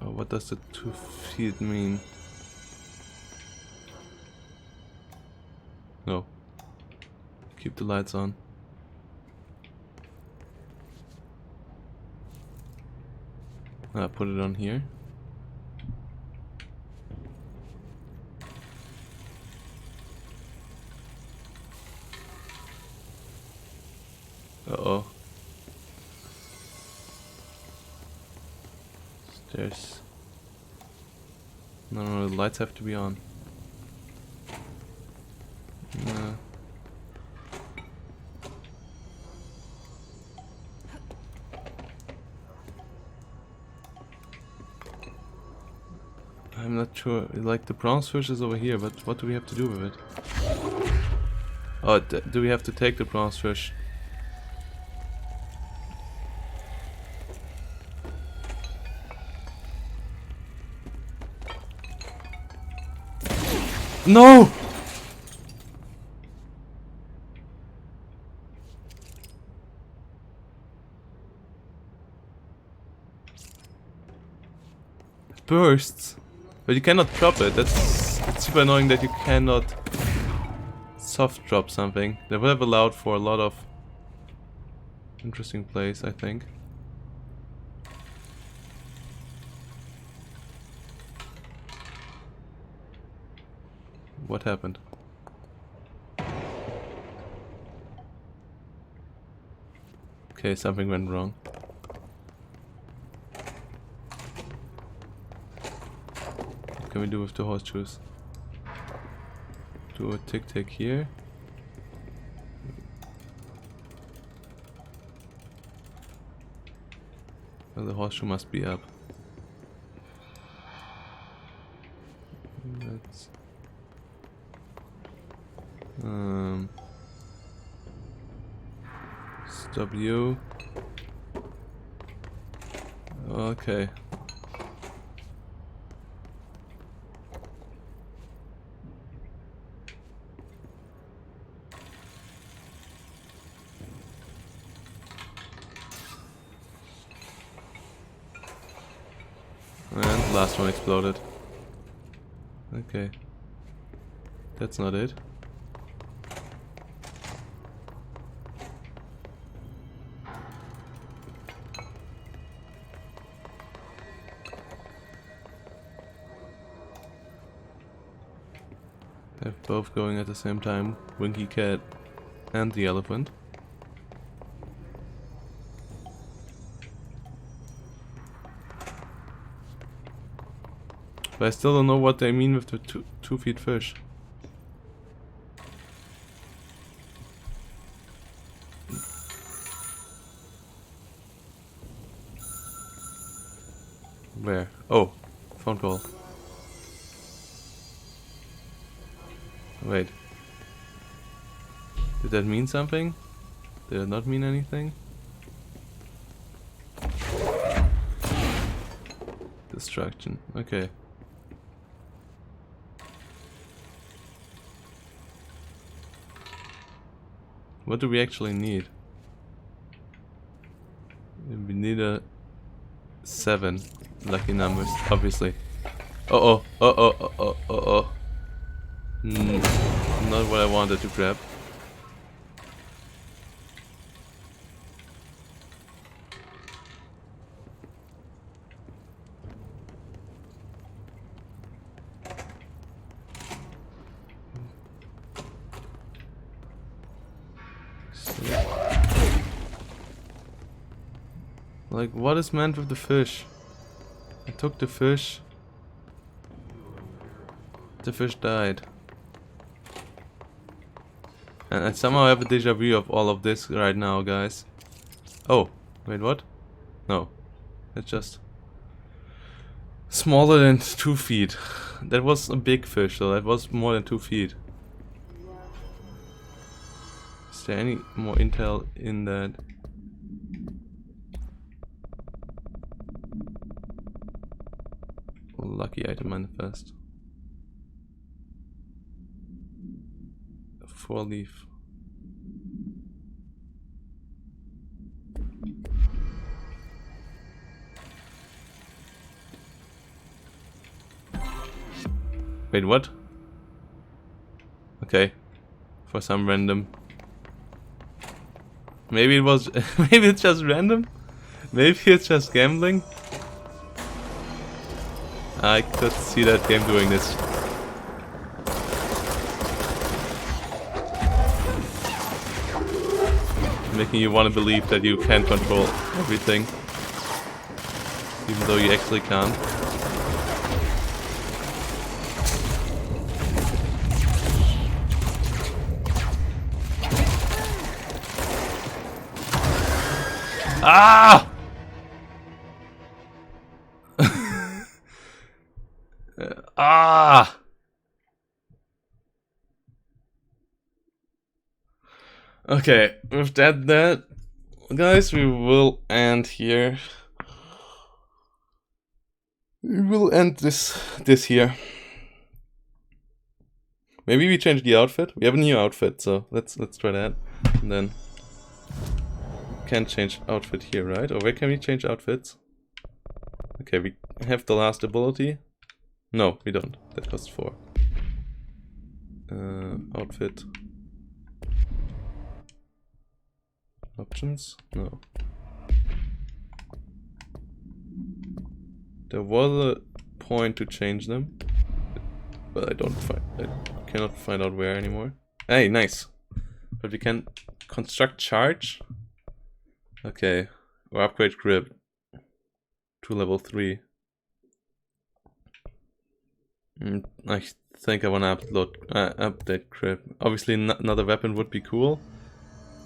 What does the 2 feet mean? No. Keep the lights on. Put it on here. Uh-oh. Stairs. No, the lights have to be on. No. I'm not sure. Like the bronze fish is over here, but what do we have to do with it? Oh, do we have to take the bronze fish? No! It bursts. But you cannot drop it. It's super annoying that you cannot soft drop something. They would have allowed for a lot of Interesting place, I think. What happened? Okay, something went wrong. What can we do with the horseshoes? Do a tic-tac here. Well, the horseshoe must be up. Let's stop you. Okay. And the last one exploded. Okay. That's not it. They're both going at the same time. Winky Cat and the elephant. But I still don't know what they mean with the two-feet fish. Where? Oh, phone call. Wait. Did that mean something? Did it not mean anything? Distraction. Okay. What do we actually need? We need a 7. Lucky numbers, obviously. Uh oh. Not what I wanted to grab. Like, what is meant with the fish? I took the fish. The fish died. And I somehow have a deja vu of all of this right now, guys. Oh, wait, what? No. It's just smaller than 2 feet. That was a big fish, so that was more than 2 feet. Is there any more intel in that? Lucky item manifest. 4-leaf. Wait, what? Okay. For some random. Maybe it was. Maybe it's just random? Maybe it's just gambling? I could see that game doing this. Making you want to believe that you can control everything. Even though you actually can't. Ah! Ah! Okay, with that, guys, we will end here. We will end this here. Maybe we change the outfit. We have a new outfit, so let's try that. And then can't change outfit here, right? Or where can we change outfits? Okay, we have the last ability. No, we don't. That costs 4. Outfit. Options? No. There was a point to change them, but I cannot find out where anymore. Hey, nice. But we can construct charge. Okay, or upgrade grip to level 3. I think I want to update grip. Obviously, another weapon would be cool,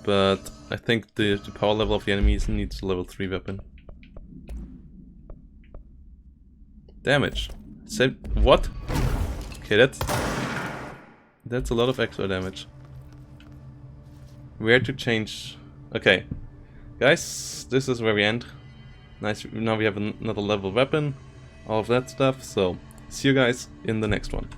but I think the power level of the enemies needs a level 3 weapon. Damage. What? Okay, that's a lot of extra damage. Where to change? Okay, guys, this is where we end. Nice. Now we have another level weapon, all of that stuff. So see you guys in the next one.